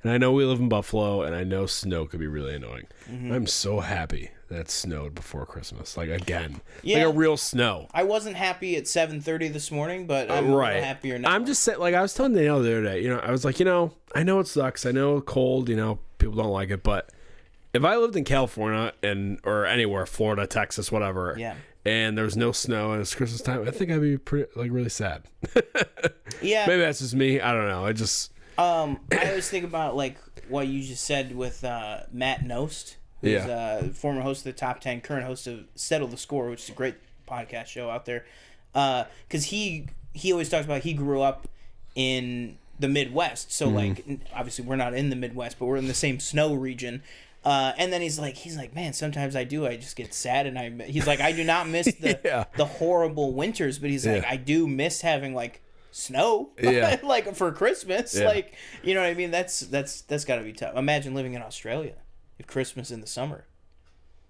Speaker 2: and I know we live in Buffalo, and I know snow could be really annoying. I'm so happy that it snowed before Christmas, like again, like a real snow.
Speaker 1: I wasn't happy at 7:30 this morning, but I'm a little happier now.
Speaker 2: I'm just saying, like I was telling Danielle the other day, I was like, I know it sucks, I know cold, people don't like it, but if I lived in California or anywhere, Florida, Texas, whatever, and there was no snow and it's Christmas time, I think I'd be really sad.
Speaker 1: Yeah,
Speaker 2: maybe that's just me. I don't know. I just
Speaker 1: I always think about like what you just said with Matt Nost, who's former host of the Top 10, current host of Settle the Score, which is a great podcast show out there. Because he always talks about he grew up in the Midwest, so like obviously we're not in the Midwest, but we're in the same snow region. And then he's like, man, sometimes I just get sad, and he's like, I do not miss the horrible winters, but he's like, I do miss having like snow, like for Christmas, like, you know what I mean? That's got to be tough. Imagine living in Australia if Christmas in the summer.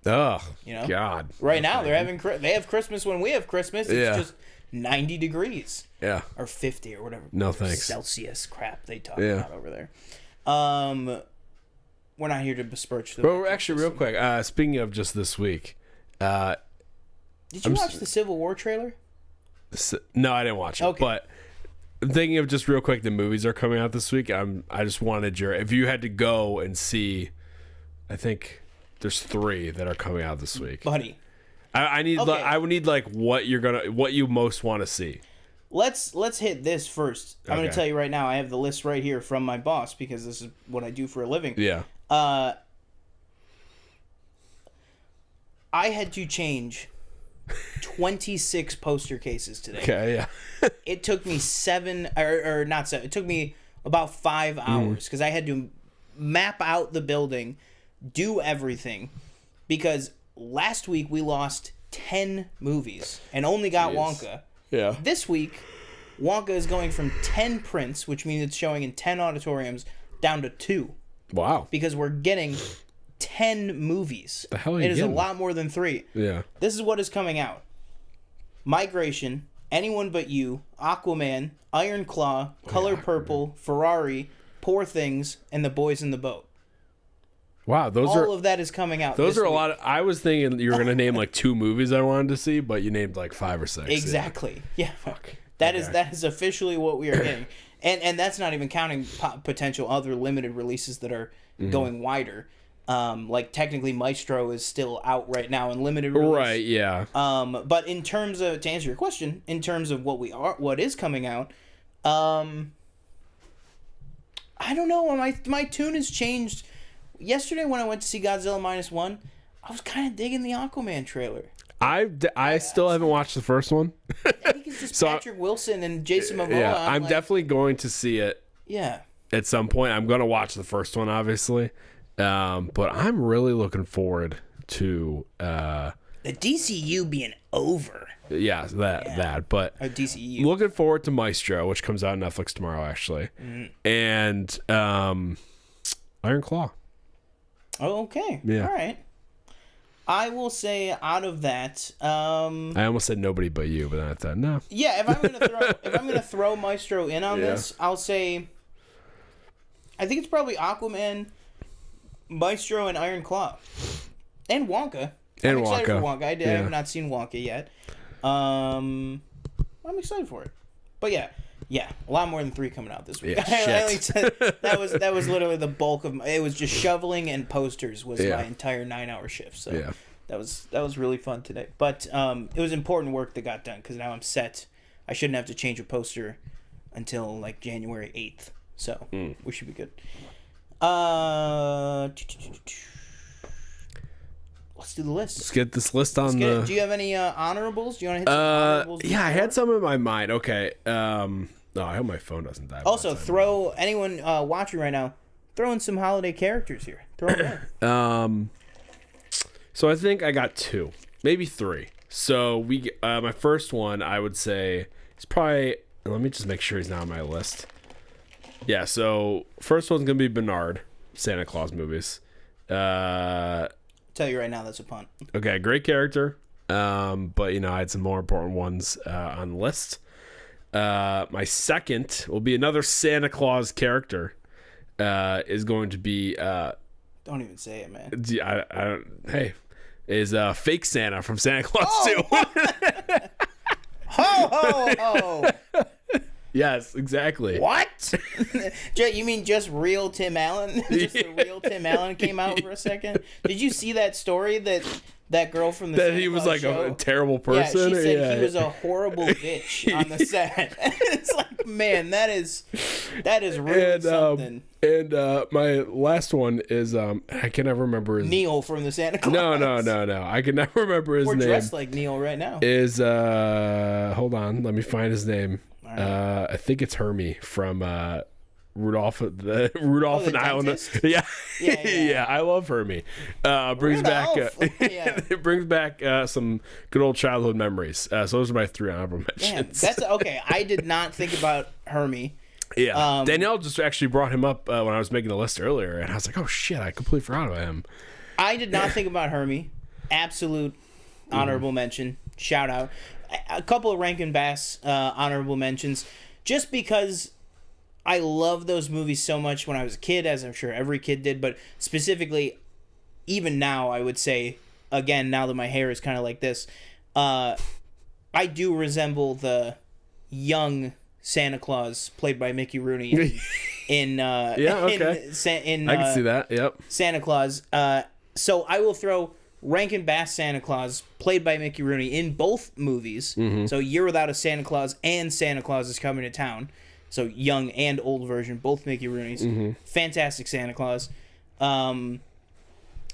Speaker 2: Oh,
Speaker 1: You know?
Speaker 2: God.
Speaker 1: Right now, they have Christmas when we have Christmas. It's just 90 degrees.
Speaker 2: Yeah.
Speaker 1: Or 50 or whatever.
Speaker 2: No thanks.
Speaker 1: Celsius crap they talk about over there. We're not here to besmirch the...
Speaker 2: Well, actually, real quick, speaking of just this week...
Speaker 1: Did you watch the Civil War trailer?
Speaker 2: No, I didn't watch it.
Speaker 1: Okay.
Speaker 2: But I'm thinking of just real quick, the movies are coming out this week. I just wanted if you had to go and see, I think there's 3 that are coming out this week.
Speaker 1: Buddy.
Speaker 2: I would need like what you most want to see.
Speaker 1: Let's hit this first. I'm going to tell you right now. I have the list right here from my boss because this is what I do for a living.
Speaker 2: Yeah.
Speaker 1: I had to change 26 poster cases today.
Speaker 2: Okay, yeah.
Speaker 1: It took me 7 or not 7. It took me about 5 hours because I had to map out the building, do everything, because last week we lost 10 movies and only got Wonka.
Speaker 2: Yeah.
Speaker 1: This week, Wonka is going from 10 prints, which means it's showing in 10 auditoriums, down to 2.
Speaker 2: Wow.
Speaker 1: Because we're getting 10 movies.
Speaker 2: The hell are you
Speaker 1: It is
Speaker 2: getting?
Speaker 1: a lot more than 3.
Speaker 2: Yeah.
Speaker 1: This is what is coming out. Migration, Anyone But You, Aquaman, Iron Claw, Color Purple, Ferrari, Poor Things, and The Boys in the Boat.
Speaker 2: Wow,
Speaker 1: All of that is coming out.
Speaker 2: Those are
Speaker 1: week.
Speaker 2: a lot. I was thinking you were gonna name like 2 movies I wanted to see, but you named like 5 or 6.
Speaker 1: Exactly. Yeah. Fuck. That is officially what we are getting, and that's not even counting potential other limited releases that are going wider. Like technically Maestro is still out right now in limited release.
Speaker 2: Right. Yeah.
Speaker 1: But in terms of, to answer your question, in terms of what is coming out, I don't know. My tune has changed. Yesterday when I went to see Godzilla -1, I was kind of digging the Aquaman trailer.
Speaker 2: I still haven't watched the first one.
Speaker 1: I think it's just Patrick Wilson and Jason Momoa.
Speaker 2: Yeah, I'm definitely going to see it.
Speaker 1: Yeah.
Speaker 2: At some point, I'm going to watch the first one, obviously. But I'm really looking forward to
Speaker 1: the DCU being over.
Speaker 2: Yeah, that. But
Speaker 1: DCU.
Speaker 2: Looking forward to Maestro, which comes out on Netflix tomorrow, actually, and Iron Claw.
Speaker 1: Oh, okay.
Speaker 2: Yeah.
Speaker 1: All right. I will say out of that,
Speaker 2: I almost said Nobody But You, but then I thought no.
Speaker 1: Yeah, if I'm gonna throw Maestro in on this, I'll say I think it's probably Aquaman, Maestro, and Iron Claw, and Wonka. I'm excited for Wonka. I have not seen Wonka yet. I'm excited for it. But yeah, a lot more than 3 coming out this week.
Speaker 2: Yeah,
Speaker 1: I only said, that was literally the bulk of it was just shoveling and posters was my entire 9-hour shift. So that was really fun today. But it was important work that got done because now I'm set. I shouldn't have to change a poster until like January 8th. So we should be good. Let's do the list.
Speaker 2: Let's get this list on
Speaker 1: Do you have any honorables? Do you want to hit some honorables?
Speaker 2: Yeah, I had some in my mind. Okay. No, I hope my phone doesn't die.
Speaker 1: Also, throw anyone watching right now. Throw in some holiday characters here. Throw them in.
Speaker 2: So I think I got 2, maybe 3. So my first one I would say is probably. Let me just make sure he's not on my list. Yeah. So first one's gonna be Bernard, Santa Claus movies.
Speaker 1: Tell you right now, that's a punt.
Speaker 2: Okay, great character. But I had some more important ones on the list. My second will be another Santa Claus character. Is going to be
Speaker 1: don't even say it, man.
Speaker 2: I don't. Hey, is fake Santa from Santa Claus 2.
Speaker 1: Ho ho ho!
Speaker 2: Yes, exactly.
Speaker 1: What? You mean just real Tim Allen? Just the real Tim Allen came out for a second. Did you see that story that girl from the
Speaker 2: that
Speaker 1: Santa
Speaker 2: he was
Speaker 1: Claus
Speaker 2: like
Speaker 1: show?
Speaker 2: a terrible person?
Speaker 1: Yeah, she said he was a horrible bitch on the set. It's like, man, that is really something.
Speaker 2: And my last one is I can never remember his
Speaker 1: Neil from the Santa Claus.
Speaker 2: No. I can never remember his name.
Speaker 1: We're dressed like Neil right now.
Speaker 2: Is hold on, let me find his name. Right. I think it's Hermie from Rudolph and Island. Yeah. I love Hermie. Brings it brings back some good old childhood memories. So those are my 3 honorable mentions.
Speaker 1: That's okay. I did not think about Hermie.
Speaker 2: Yeah, Danielle just actually brought him up when I was making the list earlier, and I was like, "Oh shit, I completely forgot about him."
Speaker 1: I did not think about Hermie. absolute honorable mention. Shout out. A couple of Rankin Bass honorable mentions, just because I love those movies so much when I was a kid, as I'm sure every kid did, but specifically, even now, I would say, again, now that my hair is kind of like this, I do resemble the young Santa Claus played by Mickey Rooney in I can
Speaker 2: see that. Yep.
Speaker 1: Santa Claus. So I will throw Rankin Bass Santa Claus played by Mickey Rooney in both movies. So Year Without a Santa Claus and Santa Claus is Coming to Town. So young and old version, both Mickey Rooney's. Fantastic Santa Claus. And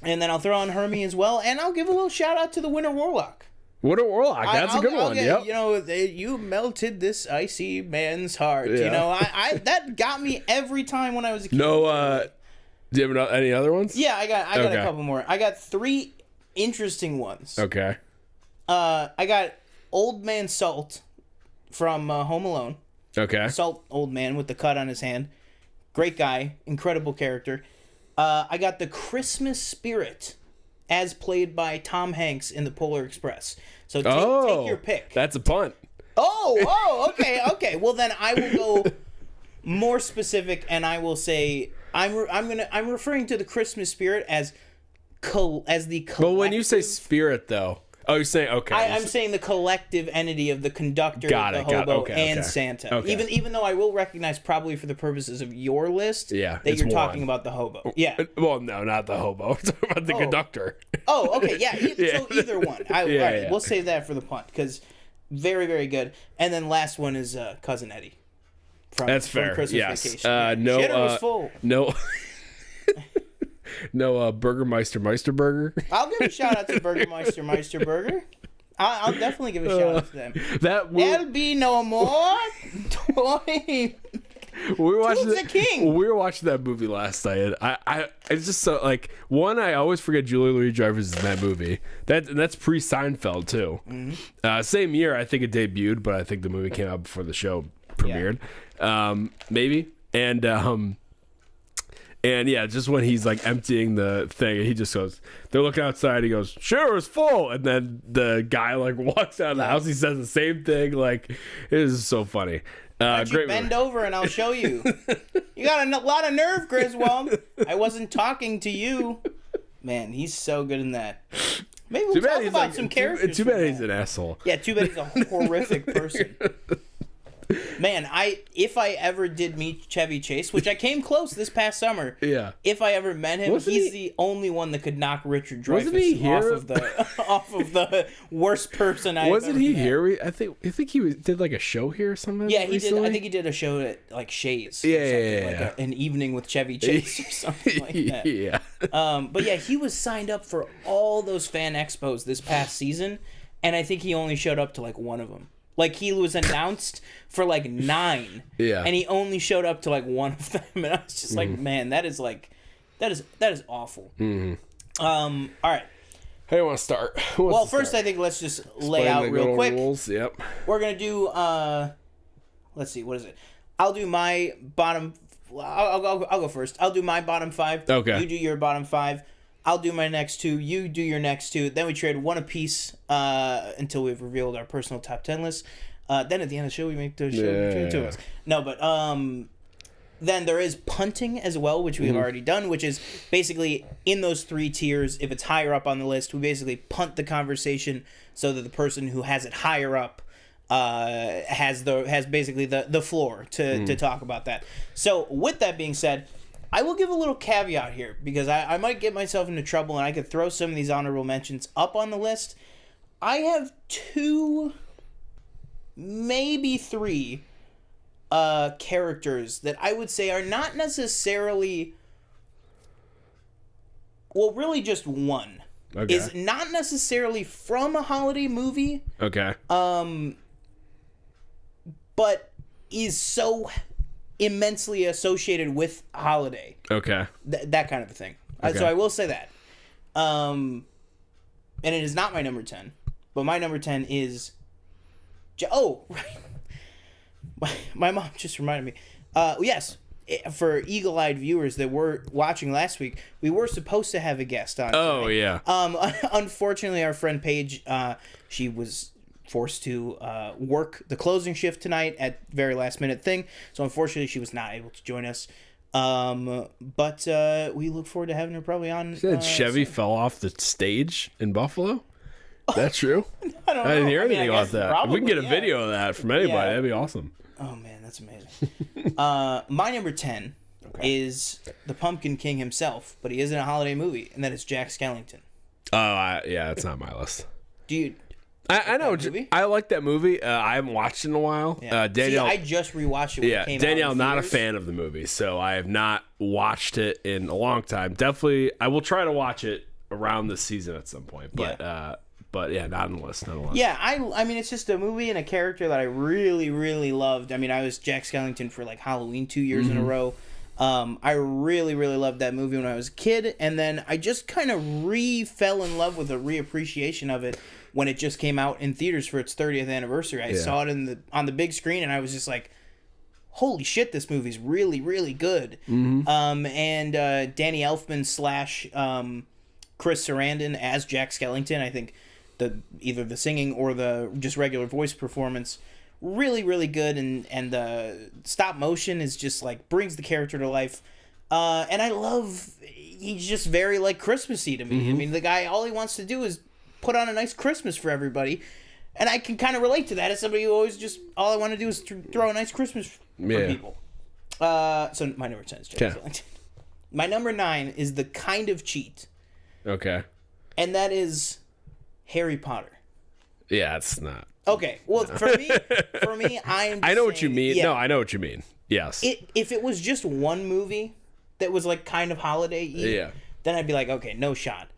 Speaker 1: then I'll throw on Hermie as well, and I'll give a little shout out to the Winter Warlock.
Speaker 2: Winter Warlock, that's a good one. Yep.
Speaker 1: You know, you melted this icy man's heart. Yeah. You know, I that got me every time when I was a kid.
Speaker 2: No, do you have any other ones?
Speaker 1: Yeah, I got a couple more. I got 3 interesting ones.
Speaker 2: Okay.
Speaker 1: I got Old Man Salt from Home Alone.
Speaker 2: Okay.
Speaker 1: Salt, old man with the cut on his hand. Great guy, incredible character. I got the Christmas Spirit, as played by Tom Hanks in The Polar Express. So take your pick.
Speaker 2: That's a punt.
Speaker 1: Okay. Well, then I will go more specific, and I will say I'm referring to the Christmas Spirit as the collective.
Speaker 2: But when you say spirit, though, you're saying okay.
Speaker 1: I'm saying the collective entity of the conductor, the hobo, and Santa.
Speaker 2: Okay.
Speaker 1: Even though I will recognize, probably for the purposes of your list, that you're talking about the hobo. Yeah.
Speaker 2: Well, no, not the hobo. I'm talking about the conductor.
Speaker 1: Okay. Yeah. So either one. We'll save that for the punt, because very, very good. And then last one is Cousin Eddie.
Speaker 2: That's fair.
Speaker 1: Christmas Vacation.
Speaker 2: Shitter
Speaker 1: was full.
Speaker 2: No Burgermeister Burger.
Speaker 1: I'll give a shout out to Burgermeister Burger. I'll definitely give a shout out to them. There'll be no more toy.
Speaker 2: We were watching that movie last night. And it's just so like one. I always forget Julia Louis-Dreyfus is in that movie. That's pre Seinfeld too. Same year I think it debuted, but I think the movie came out before the show premiered. Maybe and yeah, just when he's like emptying the thing, he just goes, they're looking outside, he goes, sure, it's full. And then the guy like walks out of the house, he says the same thing. Like, it is so funny.
Speaker 1: Great you bend over and I'll show you. You got a lot of nerve, Griswold. I wasn't talking to you. Man, he's so good in that. Maybe we'll talk about some characters.
Speaker 2: Too bad he's an asshole.
Speaker 1: Yeah, too bad he's a horrific person. Man, if I ever did meet Chevy Chase, which I came close this past summer.
Speaker 2: Yeah.
Speaker 1: If I ever met him, he's the only one that could knock Richard Dreyfuss off of the worst person I've ever met.
Speaker 2: Wasn't he here? I think he did like a show here or something.
Speaker 1: Yeah, he
Speaker 2: recently?
Speaker 1: did. I think he did a show at like Shays.
Speaker 2: Yeah.
Speaker 1: Like an evening with Chevy Chase or something like that.
Speaker 2: Yeah.
Speaker 1: But yeah, he was signed up for all those fan expos this past season, and I think he only showed up to like one of them. Like, he was announced for, like, 9.
Speaker 2: Yeah.
Speaker 1: And he only showed up to, like, one of them. And I was just like, man, that is awful. All right.
Speaker 2: How do you want to start?
Speaker 1: First, I think let's just lay out real quick.
Speaker 2: Rules. Yep.
Speaker 1: We're going to do, let's see, what is it? I'll do my bottom, I'll go first. I'll do my bottom 5.
Speaker 2: Okay.
Speaker 1: You do your bottom 5. I'll do my next 2. You do your next 2. Then we trade one apiece until we've revealed our personal top 10 list. Then at the end of the show, we make the show between 2 of us. No, but then there is punting as well, which we've already done, which is basically in those 3 tiers. If it's higher up on the list, we basically punt the conversation so that the person who has it higher up has basically the floor to talk about that. So with that being said, I will give a little caveat here, because I might get myself into trouble and I could throw some of these honorable mentions up on the list. I have 2, maybe 3 characters that I would say are not necessarily... Well, really just one.
Speaker 2: Okay.
Speaker 1: Is not necessarily from a holiday movie.
Speaker 2: Okay.
Speaker 1: But is so immensely associated with holiday.
Speaker 2: Okay.
Speaker 1: That kind of a thing.
Speaker 2: Okay.
Speaker 1: So I will say that. And it is not my number 10, but my number 10 is... right. My mom just reminded me. Yes. for eagle-eyed viewers that were watching last week, we were supposed to have a guest on.
Speaker 2: Oh,
Speaker 1: tonight.
Speaker 2: yeah.
Speaker 1: Unfortunately, our friend Paige, she was forced to work the closing shift tonight at very last minute thing. So unfortunately, she was not able to join us. But we look forward to having her probably on.
Speaker 2: You said Chevy fell off the stage in Buffalo? That's true?
Speaker 1: I don't know.
Speaker 2: I didn't hear anything about
Speaker 1: guess
Speaker 2: that.
Speaker 1: probably,
Speaker 2: If we can get a video of that from anybody, that'd be awesome.
Speaker 1: Oh, man, that's amazing. My number 10 is the Pumpkin King himself, but he is in a holiday movie, and that is Jack Skellington.
Speaker 2: Oh, yeah, it's not my list.
Speaker 1: Do you...
Speaker 2: I know. I like that movie. I haven't watched it in a while.
Speaker 1: Yeah.
Speaker 2: Danielle,
Speaker 1: I just rewatched it when it came
Speaker 2: Danielle,
Speaker 1: out.
Speaker 2: not a fan of the movie, so I have not watched it in a long time. Definitely, I will try to watch it around this season at some point. But yeah, not on the list. Not on the list.
Speaker 1: Yeah, I mean, it's just a movie and a character that I really, really loved. I mean, I was Jack Skellington for like Halloween 2 years in a row. I really, really loved that movie when I was a kid, and then I just kind of fell in love with a reappreciation of it when it just came out in theaters for its 30th anniversary. I saw it on the big screen, and I was just like, holy shit, this movie's really, really good. And Danny Elfman / Chris Sarandon as Jack Skellington, I think either the singing or the just regular voice performance, really, really good, and the stop motion is just like brings the character to life. And I love, he's just very like Christmassy to me. I mean, the guy, all he wants to do is put on a nice Christmas for everybody, and I can kind of relate to that as somebody who always just, all I want to do is throw a nice Christmas for people. So my number 10 is Jack Skellington. My number 9 is the kind of cheat.
Speaker 2: Okay.
Speaker 1: And that is Harry Potter.
Speaker 2: Yeah, it's not.
Speaker 1: Okay, well, for me, I
Speaker 2: know what you mean. Yeah. No, I know what you mean. Yes.
Speaker 1: If it was just one movie that was like kind of holiday-y, then I'd be like, okay, no shot.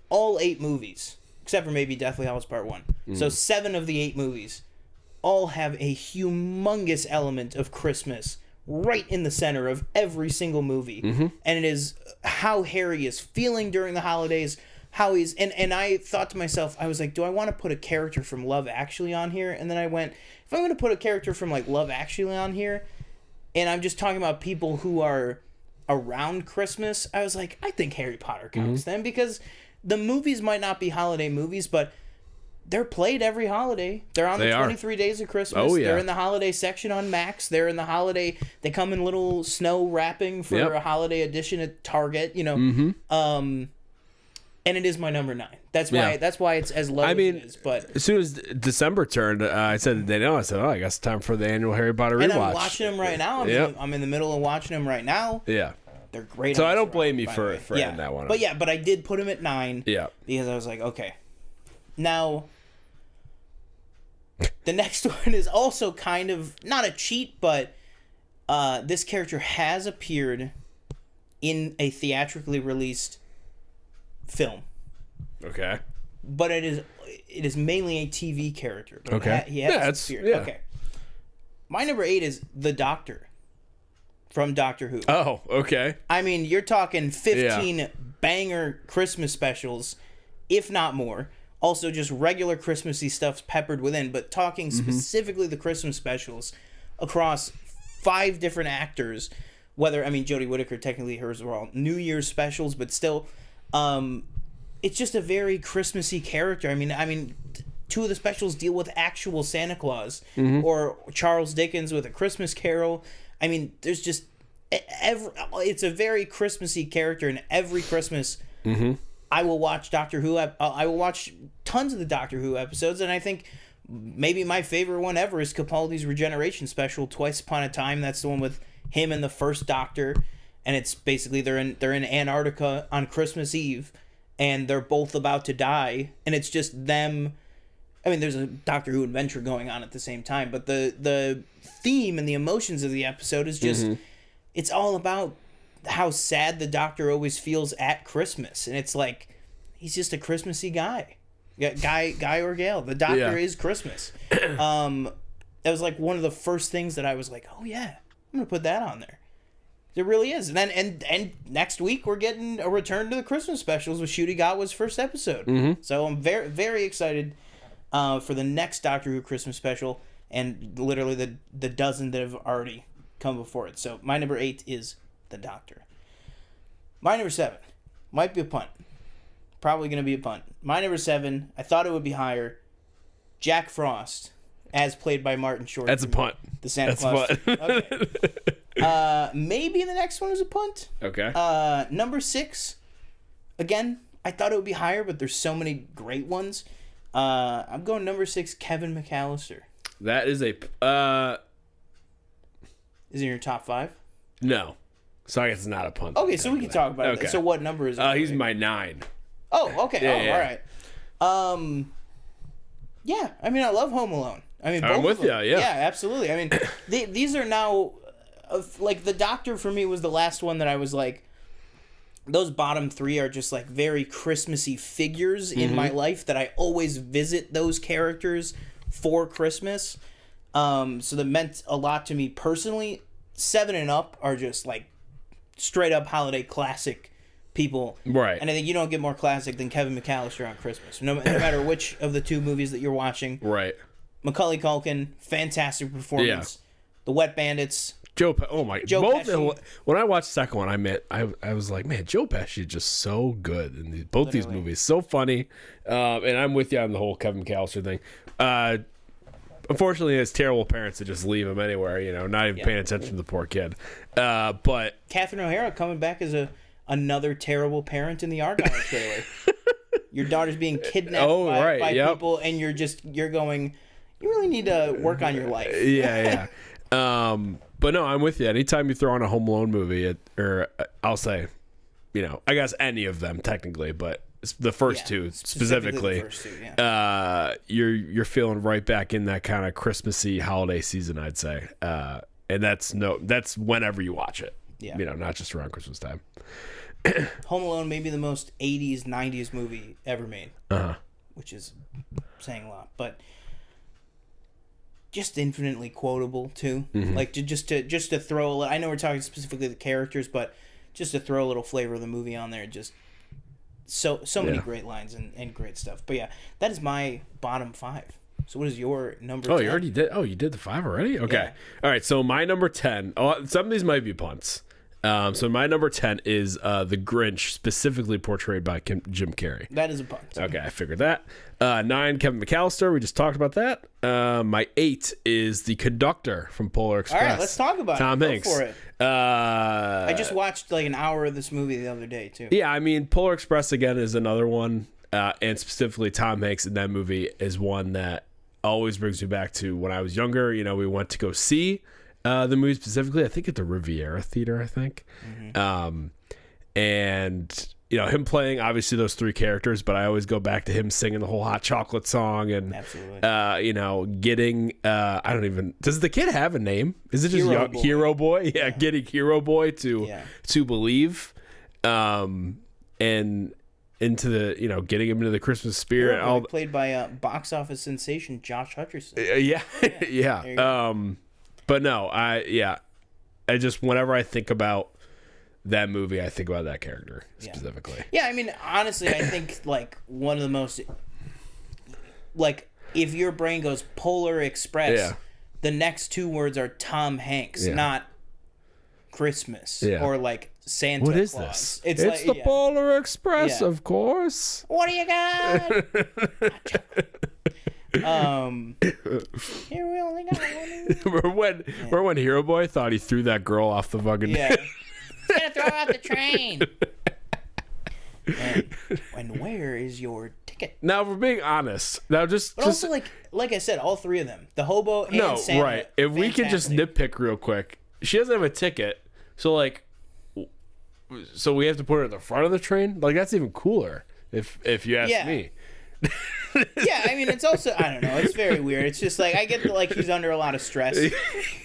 Speaker 1: All 8 movies, except for maybe Deathly Hallows Part 1. So 7 of the 8 movies all have a humongous element of Christmas right in the center of every single movie. And it is how Harry is feeling during the holidays, how he's... And I thought to myself, I was like, do I want to put a character from Love Actually on here? And then I went, if I'm going to put a character from like Love Actually on here, and I'm just talking about people who are around Christmas, I was like, I think Harry Potter counts then, because the movies might not be holiday movies, but they're played every holiday. They're on the 23 Days of Christmas.
Speaker 2: Oh, yeah.
Speaker 1: They're in the holiday section on Max. They're in the holiday... They come in little snow wrapping for a holiday edition at Target, you know. And it is my number 9. That's why it's as low as it is. But
Speaker 2: as soon as December turned, I said to Danielle, I said, I guess it's time for the annual Harry Potter rewatch.
Speaker 1: And I'm watching them right now. I'm in the middle of watching them right now.
Speaker 2: Yeah.
Speaker 1: They're great.
Speaker 2: So I don't blame you for adding that one.
Speaker 1: But I did put them at 9.
Speaker 2: Yeah.
Speaker 1: Because I was like, okay. Now, the next one is also kind of not a cheat, but this character has appeared in a theatrically released film.
Speaker 2: Okay.
Speaker 1: But it is mainly a TV character. But
Speaker 2: okay.
Speaker 1: He has appeared. Yeah. Okay. My number 8 is the Doctor from Doctor Who.
Speaker 2: Oh, okay.
Speaker 1: I mean, you're talking 15 banger Christmas specials, if not more. Also, just regular Christmassy stuff peppered within, but talking specifically the Christmas specials across 5 different actors. Whether, I mean, Jodie Whittaker, technically hers were all New Year's specials, but still, it's just a very Christmassy character. I mean, 2 of the specials deal with actual Santa Claus, or Charles Dickens with A Christmas Carol. I mean, there's just it's a very Christmassy character, and every Christmas, I will watch Doctor Who. I will watch tons of the Doctor Who episodes, and I think maybe my favorite one ever is Capaldi's Regeneration special, Twice Upon a Time. That's the one with him and the first Doctor, and it's basically they're in Antarctica on Christmas Eve, and they're both about to die, and it's just them. I mean, there's a Doctor Who adventure going on at the same time, but the theme and the emotions of the episode is just it's all about how sad the Doctor always feels at Christmas, and it's like he's just a Christmassy guy or gal. The Doctor is Christmas. That was like one of the first things that I was like, oh yeah, I'm gonna put that on there. It really is. And then and next week we're getting a return to the Christmas specials with Ncuti Gatwa's first episode. So I'm very, very excited for the next Doctor Who Christmas special, and literally the dozen that have already come before it. So my number 8 is The Doctor. My number 7 might be a punt. Probably going to be a punt. My number 7, I thought it would be higher. Jack Frost, as played by Martin Short.
Speaker 2: That's a punt.
Speaker 1: The Santa Claus. Okay. Maybe the next one is a punt.
Speaker 2: Okay.
Speaker 1: Number 6, again, I thought it would be higher, but there's so many great ones. I'm going number 6, Kevin McAllister.
Speaker 2: That is a...
Speaker 1: Is it in your top 5?
Speaker 2: No. So I guess it's not a punt.
Speaker 1: Okay, so we can talk about it. So what number is it?
Speaker 2: He's my 9.
Speaker 1: Oh, okay.
Speaker 2: Yeah.
Speaker 1: All right. Yeah, I mean, I love Home Alone. I mean, both
Speaker 2: I'm with
Speaker 1: of them.
Speaker 2: you, yeah.
Speaker 1: Yeah, absolutely. I mean, these are now... like, The Doctor, for me, was the last one that I was like... Those bottom 3 are just, like, very Christmassy figures in my life that I always visit those characters for Christmas. So that meant a lot to me personally. 7 and up are just, like, straight-up holiday classic people.
Speaker 2: Right.
Speaker 1: And I think you don't get more classic than Kevin McAllister on Christmas. No matter which of the 2 movies that you're watching.
Speaker 2: Right.
Speaker 1: Macaulay Culkin, fantastic performance.
Speaker 2: Yeah.
Speaker 1: The Wet Bandits.
Speaker 2: Joe
Speaker 1: Pesci.
Speaker 2: When I watched the second one, I was like, man, Joe Pesci is just so good in both these movies. So funny. And I'm with you on the whole Kevin McAllister thing. Unfortunately, his terrible parents to just leave him anywhere, not even paying attention to the poor kid. But
Speaker 1: Catherine O'Hara coming back as another terrible parent in the Argyle trailer. Your daughter's being kidnapped by people, and you're going, you really need to work on your life.
Speaker 2: Yeah. But no, I'm with you. Anytime you throw on a Home Alone movie, I'll say, I guess any of them technically, but the first 2 specifically,
Speaker 1: the first 2, yeah.
Speaker 2: You're feeling right back in that kind of Christmassy holiday season, I'd say. And that's whenever you watch it.
Speaker 1: Yeah.
Speaker 2: Not just around Christmas time.
Speaker 1: Home Alone may be the most 80s, 90s movie ever made. Which is saying a lot, but just infinitely quotable too. Like just to throw I know we're talking specifically the characters, but just to throw a little flavor of the movie on there, just so many great lines and great stuff. But yeah, that is my bottom 5. So what is your number 10?
Speaker 2: You already did. Oh, you did the 5 already? Okay.
Speaker 1: Yeah.
Speaker 2: All right, so my number 10. Some of these might be punts. So my number 10 is the Grinch, specifically portrayed by Jim Carrey.
Speaker 1: That is a punt.
Speaker 2: Okay, I figured that. 9, Kevin McAllister. We just talked about that. My 8 is the conductor from Polar Express.
Speaker 1: All right, let's talk about
Speaker 2: Tom Hanks.
Speaker 1: Go for it. I just watched like an hour of this movie the other day too.
Speaker 2: Yeah, I mean, Polar Express again is another one, and specifically Tom Hanks in that movie is one that always brings me back to when I was younger. We went to go see the movie specifically, I think at the Riviera Theater, and him playing obviously those 3 characters, but I always go back to him singing the whole Hot Chocolate song and getting does the kid have a name? Is it just Hero Boy? Yeah, getting Hero Boy to believe and into the getting him into the Christmas spirit.
Speaker 1: Played by box office sensation Josh Hutcherson.
Speaker 2: Yeah. But no, I just whenever I think about that movie, I think about that character specifically.
Speaker 1: Yeah, I mean, honestly, I think like one of the most, like, if your brain goes Polar Express, the next 2 words are Tom Hanks, not Christmas or like Santa Claus.
Speaker 2: What is this?
Speaker 1: It's
Speaker 2: like, the Polar Express, of course.
Speaker 1: What do you got? Here we only got one.
Speaker 2: Remember when Hero Boy thought he threw that girl off the fucking...
Speaker 1: Yeah. He's gonna throw her out the train. And where is your ticket?
Speaker 2: Now, if we're being honest,
Speaker 1: also like I said, all 3 of them, the hobo and Santa.
Speaker 2: Right. If we could just nitpick real quick, she doesn't have a ticket, so we have to put her at the front of the train. Like, that's even cooler, if you ask me.
Speaker 1: Yeah, I mean, it's also, I don't know, it's very weird. It's just like, I get that, like, he's under a lot of stress,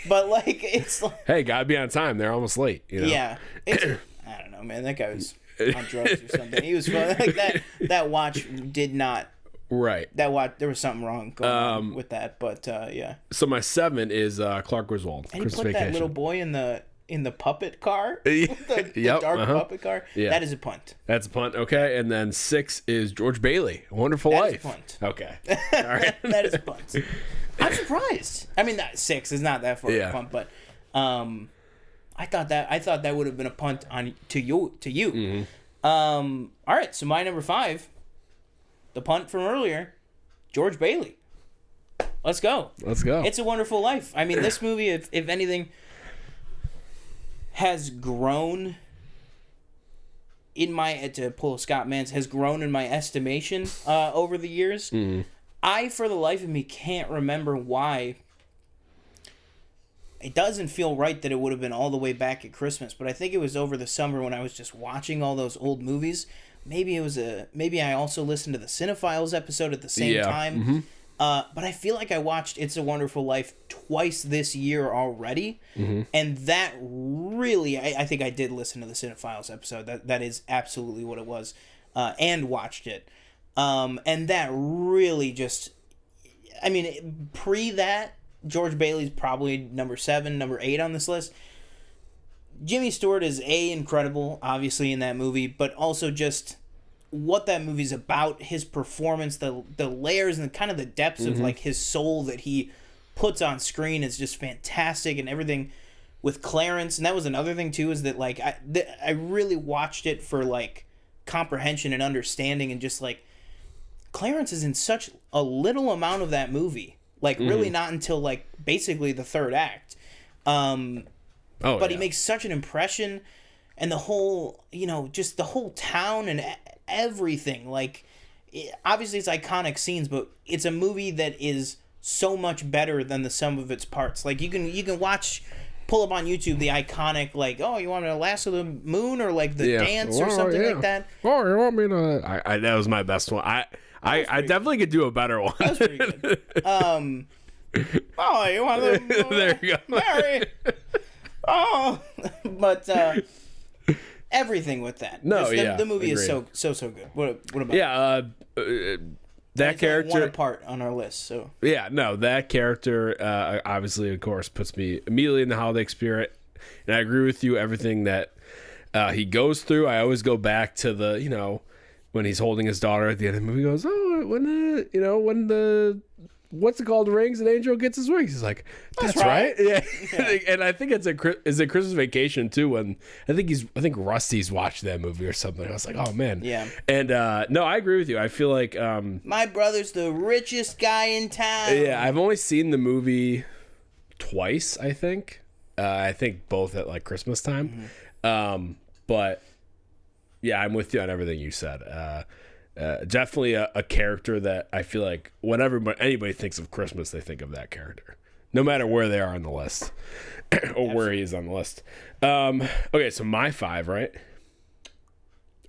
Speaker 1: but like, it's like,
Speaker 2: hey, gotta be on time, they're almost late,
Speaker 1: Yeah, it's, I don't know, man, that guy was on drugs or something. He was fun. Like that watch did not, that watch, there was something wrong going on with that, but yeah.
Speaker 2: So my 7 is Clark Griswold,
Speaker 1: and he put that little boy in the puppet car, the dark puppet car. Yeah. That is a punt.
Speaker 2: That's a punt. Okay, and then 6 is George Bailey, A Wonderful Life.
Speaker 1: That is a punt.
Speaker 2: Okay, all right.
Speaker 1: That is a punt. I'm surprised. I mean, 6 is not that far of a punt, but I thought that would have been a punt on to you. All right, so my number 5, the punt from earlier, George Bailey. Let's go. It's a Wonderful Life. I mean, this movie, if anything, has grown in my, to pull a Scott Mans, has grown in my estimation over the years. I, for the life of me, can't remember why. It doesn't feel right that it would have been all the way back at Christmas, but I think it was over the summer when I was just watching all those old movies. Maybe I also listened to the Cinephiles episode at the same time. But I feel like I watched It's a Wonderful Life twice this year already. And that really, I think I did listen to the Cinephiles episode. That is absolutely what it was. And watched it. And that really just, I mean, pre that, George Bailey's probably number 7, number 8 on this list. Jimmy Stewart is incredible, obviously, in that movie, but also just what that movie's about, his performance, the layers and kind of the depths of like his soul that he puts on screen is just fantastic, and everything with Clarence. And that was another thing too, is that like I really watched it for like comprehension and understanding, and just like Clarence is in such a little amount of that movie. Like, really not until, like, basically the third act. But he makes such an impression. And the whole, just the whole town and everything. Like, obviously it's iconic scenes, but it's a movie that is so much better than the sum of its parts. Like, you can pull up on YouTube the iconic, like, oh, you want to Last of the Moon? Or, like, the dance or something like that.
Speaker 2: Oh, you want me to... that was my best one. I definitely could do a better one.
Speaker 1: That was pretty good. Oh, you want to...
Speaker 2: There you go.
Speaker 1: Mary. Oh. But everything with that.
Speaker 2: No,
Speaker 1: the movie
Speaker 2: agreed.
Speaker 1: is so good. What about
Speaker 2: that character...
Speaker 1: one apart on our list, so...
Speaker 2: Yeah, no, that character, obviously, of course, puts me immediately in the holiday spirit. And I agree with you, everything that he goes through. I always go back to the, when he's holding his daughter at the end of the movie, he goes, oh, when the what's it called, rings, an angel gets his wings. He's like, that's right. Yeah. And I think it's a Christmas Vacation too, when I think Rusty's watched that movie or something. I was like, oh man.
Speaker 1: Yeah.
Speaker 2: And no, I agree with you. I feel like
Speaker 1: my brother's the richest guy in town.
Speaker 2: Yeah, I've only seen the movie twice, I think. I think both at like Christmas time. But yeah, I'm with you on everything you said. Definitely a character that I feel like whenever anybody thinks of Christmas, they think of that character, no matter where they are on the list or where he is on the list. Okay, so my 5, right?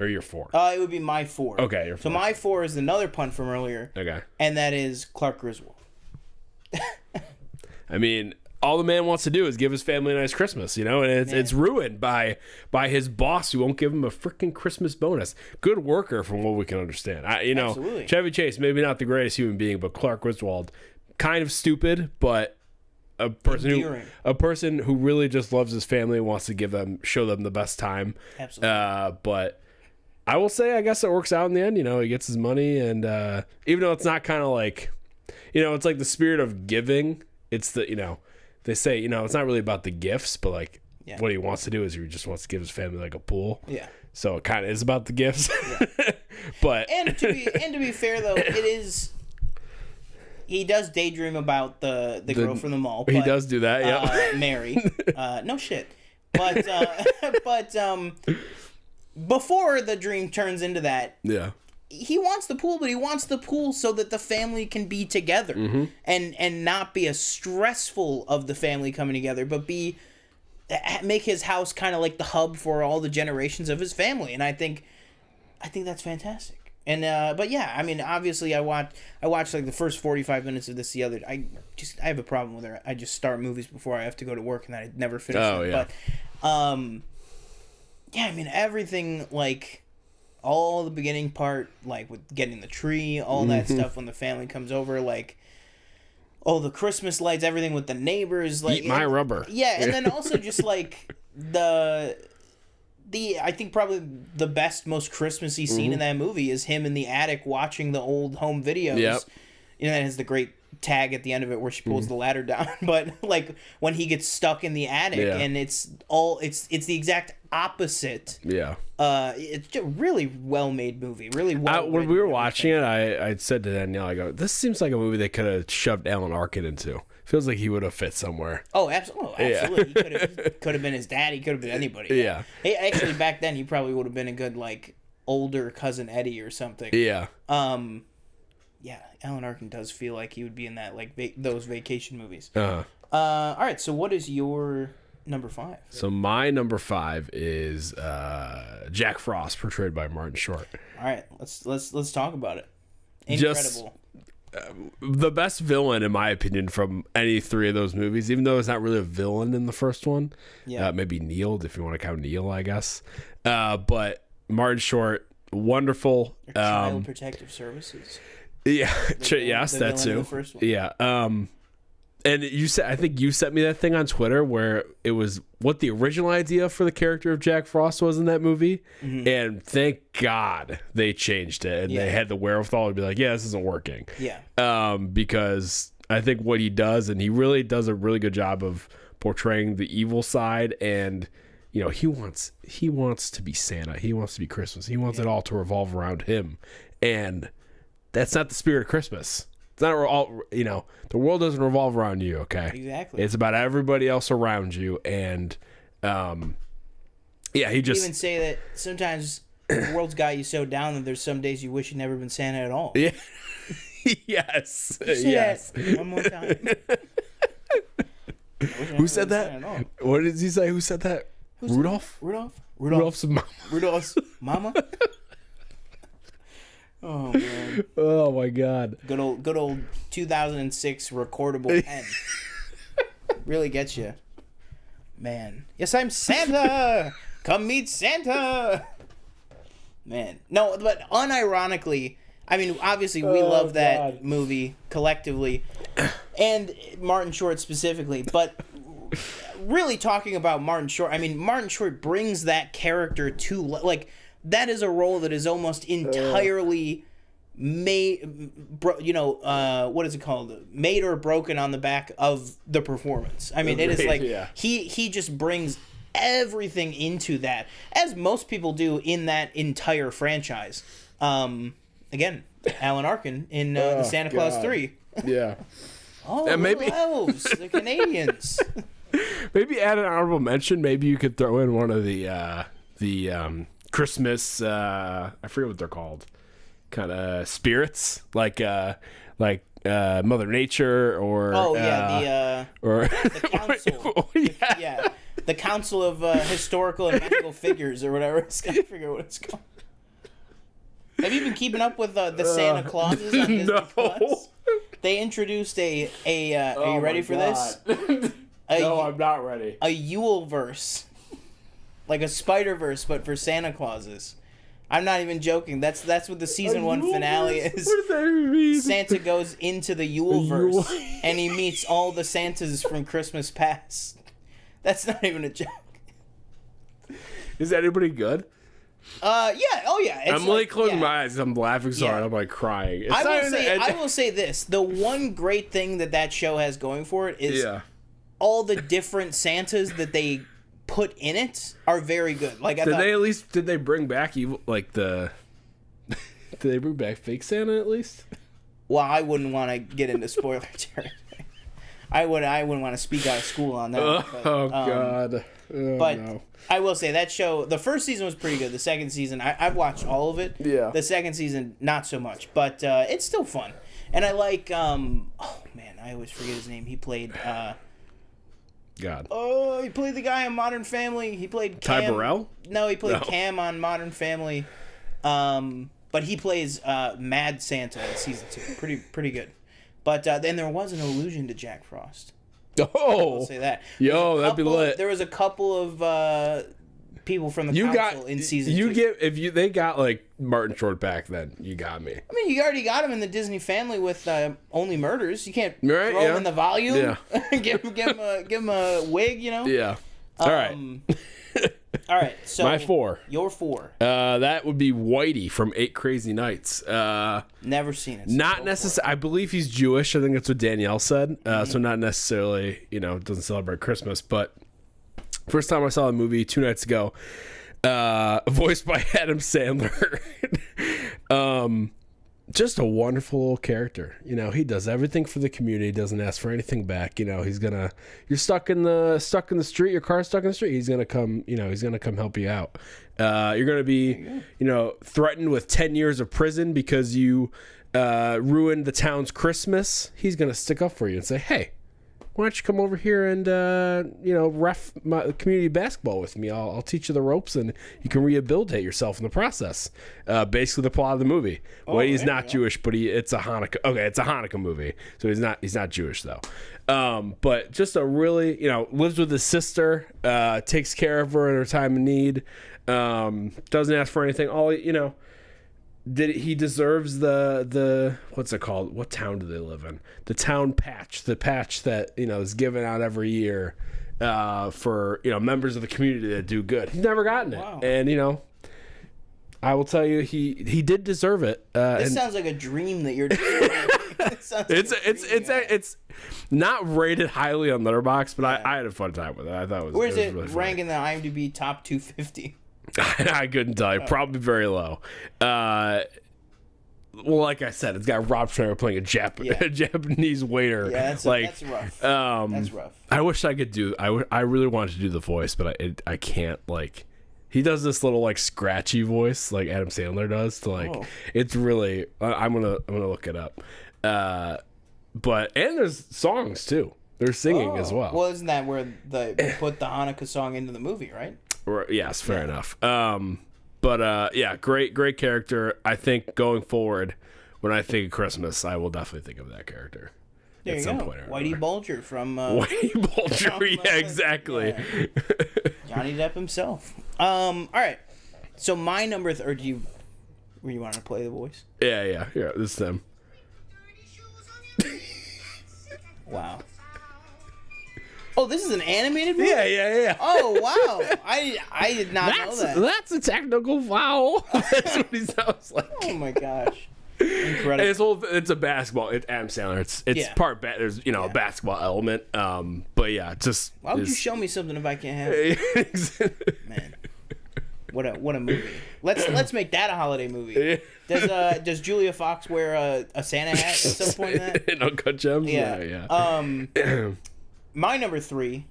Speaker 2: Or your 4?
Speaker 1: It would be my 4.
Speaker 2: Okay, your 4.
Speaker 1: So my 4 is another punt from earlier.
Speaker 2: Okay.
Speaker 1: And that is Clark Griswold.
Speaker 2: I mean, all the man wants to do is give his family a nice Christmas, and it's ruined by his boss who won't give him a freaking Christmas bonus. Good worker, from what we can understand.
Speaker 1: Absolutely.
Speaker 2: Chevy Chase, maybe not the greatest human being, but Clark Griswold, kind of stupid, but a person who really just loves his family and wants to show them the best time.
Speaker 1: Absolutely.
Speaker 2: But I will say, I guess it works out in the end. He gets his money, and even though it's not kind of like, it's like the spirit of giving. It's the they say, it's not really about the gifts, but like what he wants to do is he just wants to give his family like a pool.
Speaker 1: Yeah.
Speaker 2: So it kind of is about the gifts.
Speaker 1: Yeah.
Speaker 2: But
Speaker 1: and to be fair though, it is, he does daydream about the girl from the mall.
Speaker 2: He does do that, yeah.
Speaker 1: Mary. No shit. But before the dream turns into that.
Speaker 2: Yeah.
Speaker 1: He wants the pool, but he wants the pool so that the family can be together and not be as stressful of the family coming together, but make his house kind of like the hub for all the generations of his family. And I think that's fantastic. And but yeah, I mean, obviously I watched like the first 45 minutes of this the other. I have a problem with it. I just start movies before I have to go to work, and I never finish them.
Speaker 2: Yeah.
Speaker 1: But yeah, I mean, everything, like all the beginning part, like with getting the tree, all that stuff when the family comes over, like the Christmas lights, everything with the neighbors, like
Speaker 2: eat my rubber.
Speaker 1: Yeah, and then also just like the I think probably the best, most Christmassy scene in that movie is him in the attic watching the old home videos.
Speaker 2: Yep.
Speaker 1: That has the great tag at the end of it where she pulls the ladder down, but like when he gets stuck in the attic and it's the exact opposite.
Speaker 2: Yeah.
Speaker 1: It's a really well made movie. Really well.
Speaker 2: When we were watching it, I said to Danielle, I go, "This seems like a movie they could have shoved Alan Arkin into. Feels like he would have fit somewhere."
Speaker 1: Oh, absolutely. He could have been his dad. He could have been anybody.
Speaker 2: Yeah.
Speaker 1: Hey, actually, back then he probably would have been a good like older cousin Eddie or something.
Speaker 2: Yeah.
Speaker 1: Yeah, Alan Arkin does feel like he would be in that like those vacation movies.
Speaker 2: Uh-huh.
Speaker 1: All right, so what is your number 5?
Speaker 2: So my number 5 is Jack Frost, portrayed by Martin Short.
Speaker 1: All right, let's talk about it. Incredible.
Speaker 2: The best villain, in my opinion, from any 3 of those movies, even though it's not really a villain in the first one. Yeah. Maybe Neil, if you want to count Neil, I guess. But Martin Short, wonderful.
Speaker 1: Child Protective Services.
Speaker 2: Yeah, yes, that too. Yeah, and I think you sent me that thing on Twitter where it was what the original idea for the character of Jack Frost was in that movie, and thank God they changed it and they had the wherewithal to be like, yeah, this isn't working.
Speaker 1: Yeah.
Speaker 2: Because I think what he does, and he really does a really good job of portraying the evil side, and you know, he wants to be Santa, he wants to be Christmas, he wants it all to revolve around him, and that's not the spirit of Christmas. It's not all, you know, the world doesn't revolve around you, okay?
Speaker 1: Exactly.
Speaker 2: It's about everybody else around you. And, he just...
Speaker 1: even say that sometimes the world's got you so down that there's some days you wish you'd never been Santa at all.
Speaker 2: Yeah. Yes.
Speaker 1: Yes. One more time.
Speaker 2: Who said that? What did he say? Who said that? Rudolph? Rudolph's mama.
Speaker 1: Rudolph's mama? Oh man!
Speaker 2: Oh my God!
Speaker 1: Good old 2006 recordable pen. Really gets you, man. Yes, I'm Santa. Come meet Santa. Man, no, but unironically, I mean, obviously we love that movie collectively, and Martin Short specifically. But really talking about Martin Short, I mean, Martin Short brings that character to like. That is a role that is almost entirely made, what is it called? Made or broken on the back of the performance. I mean, it is like he just brings everything into that, as most people do in that entire franchise. Again, Alan Arkin in the Santa Claus 3.
Speaker 2: Yeah.
Speaker 1: Oh, and maybe elves, the Canadians.
Speaker 2: Maybe add an honorable mention. Maybe you could throw in one of the Christmas, I forget what they're called, kind of spirits, like Mother Nature or the council, the Council of Historical and Magical Figures or whatever. I forget what it's called. Have you been keeping up with the Santa Clauses on Disney Plus? They introduced a are you ready for this? No, I'm not ready.
Speaker 1: A Yule-verse. Like a Spider-Verse, but for Santa Clauses. I'm not even joking. That's what the season 1 finale is.
Speaker 2: What does that even mean?
Speaker 1: Santa goes into the Yule-verse, and he meets all the Santas from Christmas past. That's not even a joke.
Speaker 2: Is anybody good?
Speaker 1: Yeah. Oh, yeah.
Speaker 2: I'm like closing my eyes. I'm laughing so hard. I'm like crying.
Speaker 1: I will say this. The one great thing that show has going for it is all the different Santas that they put in it are very good. Like
Speaker 2: did they bring back evil, like did they bring back fake Santa at least?
Speaker 1: Well, I wouldn't want to get into spoiler territory. I wouldn't want to speak out of school on that.
Speaker 2: God.
Speaker 1: No. I will say that show, the first season was pretty good. The second season, I've watched all of it.
Speaker 2: Yeah.
Speaker 1: The second season, not so much, but it's still fun. And I like I always forget his name. He played
Speaker 2: God.
Speaker 1: Oh, he played the guy on Modern Family. He played Cam.
Speaker 2: Ty Burrell?
Speaker 1: No, he played Cam on Modern Family. But he plays Mad Santa in season 2. Pretty good. But then there was an allusion to Jack Frost.
Speaker 2: Oh,
Speaker 1: I'll say that.
Speaker 2: That'd be lit.
Speaker 1: There was a couple of people from the council in season 2.
Speaker 2: They got like Martin Short back, then you got me.
Speaker 1: I mean, you already got him in the Disney Family with Only Murders. You can't throw him in the volume. Yeah. give him a wig, you know.
Speaker 2: Yeah. All right.
Speaker 1: All right, so
Speaker 2: my 4.
Speaker 1: Your 4.
Speaker 2: That would be Whitey from 8 Crazy Nights.
Speaker 1: Never seen it.
Speaker 2: Not necessarily. I believe he's Jewish. I think that's what Danielle said. So not necessarily, doesn't celebrate Christmas. But first time I saw the movie 2 nights ago, voiced by Adam Sandler. Just a wonderful little character. He does everything for the community. Doesn't ask for anything back. You're stuck in the street. Your car's stuck in the street. He's gonna come. He's gonna come help you out. You're gonna be, threatened with 10 years of prison because you ruined the town's Christmas. He's gonna stick up for you and say, hey, why don't you come over here and ref my community basketball with me? I'll teach you the ropes, and you can rehabilitate yourself in the process. Basically, the plot of the movie. Well, he's not Jewish, but it's a Hanukkah. Okay, it's a Hanukkah movie, so he's not Jewish though. But just a really lives with his sister, takes care of her in her time of need, doesn't ask for anything. He deserves the what's it called? What town do they live in? The town patch, the patch that is given out every year for members of the community that do good. He's never gotten it, wow. And I will tell you, he did deserve it.
Speaker 1: This sounds like a dream that you're doing.
Speaker 2: It's not rated highly on Letterboxd, but I had a fun time with it. I thought it was.
Speaker 1: Where's it
Speaker 2: really
Speaker 1: rank in the IMDb top 250?
Speaker 2: I couldn't tell you. Probably very low. Well, like I said, it's got Rob Schneider playing a Japanese waiter.
Speaker 1: Yeah, that's rough. That's rough.
Speaker 2: I wish I could do. I really wanted to do the voice, but I can't. He does this little scratchy voice like Adam Sandler does. It's really. I'm gonna look it up. And there's songs too. They're singing as well.
Speaker 1: Well, isn't that where they put the Hanukkah song into the movie, right?
Speaker 2: Yes, fair enough. Great character. I think going forward, when I think of Christmas, I will definitely think of that character.
Speaker 1: There you go. Whitey Bulger from...
Speaker 2: Whitey Bulger, yeah, exactly.
Speaker 1: Yeah. Johnny Depp himself. All right. So my number... or do you want to play the voice?
Speaker 2: Yeah, this is them.
Speaker 1: Wow. Oh, this is an animated movie?
Speaker 2: Yeah.
Speaker 1: Oh, wow. I did not know that.
Speaker 2: That's a technical foul. That's what he sounds like.
Speaker 1: Oh, my gosh. Incredible.
Speaker 2: It's a basketball. It's Adam Sandler. It's part there's a basketball element. But yeah, just
Speaker 1: why would you show me something if I can't have it? Man, what a movie. Let's make that a holiday movie. Does Julia Fox wear a Santa hat at some point in that?
Speaker 2: In Uncut Gems?
Speaker 1: Yeah. My number 3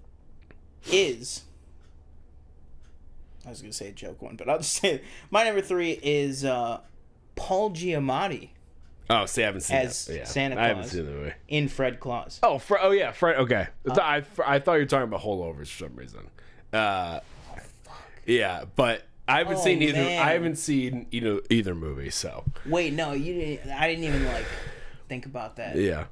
Speaker 1: is... I was going to say a joke one, but I'll just say it. My number 3 is Paul Giamatti.
Speaker 2: Oh, see, I haven't seen
Speaker 1: as
Speaker 2: that. Yeah.
Speaker 1: Santa Claus.
Speaker 2: I haven't seen the movie.
Speaker 1: In Fred Claus.
Speaker 2: Oh, yeah, Fred. Okay. I thought you were talking about Holdovers for some reason. Yeah, but I haven't seen either. Man. I haven't seen either movie. So
Speaker 1: wait, no, you didn't. I didn't even think about that.
Speaker 2: Yeah.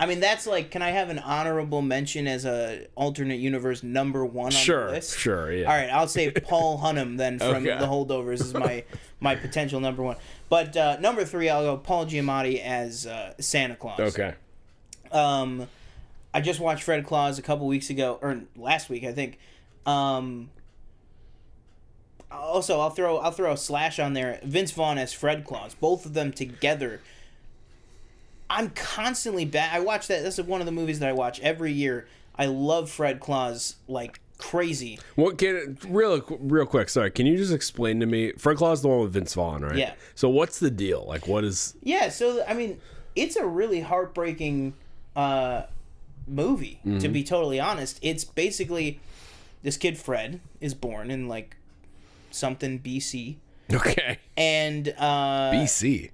Speaker 1: I mean, that's can I have an honorable mention as a alternate universe number 1 on the list?
Speaker 2: Sure, yeah.
Speaker 1: All right, I'll say Paul Hunnam then from The Holdovers is my potential number 1. But number 3, I'll go Paul Giamatti as Santa Claus.
Speaker 2: Okay.
Speaker 1: I just watched Fred Claus a couple weeks ago, or last week, I think. Also, I'll throw a slash on there. Vince Vaughn as Fred Claus. Both of them together. I'm constantly back. I watch that. This is one of the movies that I watch every year. I love Fred Claus like crazy.
Speaker 2: What real quick? Sorry, can you just explain to me? Fred Claus is the one with Vince Vaughn, right?
Speaker 1: Yeah.
Speaker 2: So what's the deal? What is?
Speaker 1: Yeah. So I mean, it's a really heartbreaking movie. To be totally honest, it's basically this kid Fred is born in something BC.
Speaker 2: Okay.
Speaker 1: And BC.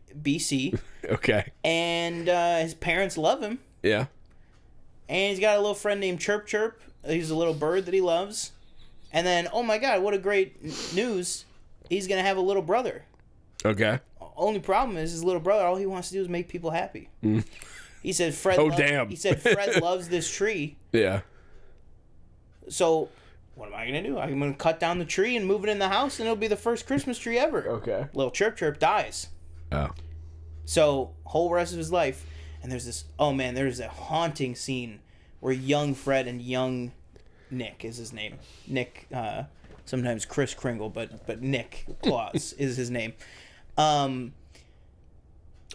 Speaker 2: Okay.
Speaker 1: And his parents love him.
Speaker 2: Yeah.
Speaker 1: And he's got a little friend named Chirp Chirp. He's a little bird that he loves. And then, oh my God, what a great news. He's going to have a little brother.
Speaker 2: Okay.
Speaker 1: Only problem is his little brother, all he wants to do is make people happy. He said Fred He said Fred loves this tree.
Speaker 2: Yeah.
Speaker 1: So what am I going to do? I'm going to cut down the tree and move it in the house, and it'll be the first Christmas tree ever.
Speaker 2: Okay.
Speaker 1: Little Chirp Chirp dies.
Speaker 2: Oh.
Speaker 1: So, whole rest of his life, and there's a haunting scene where young Fred and young Nick is his name. Nick sometimes Kris Kringle, but Nick Claus is his name. It's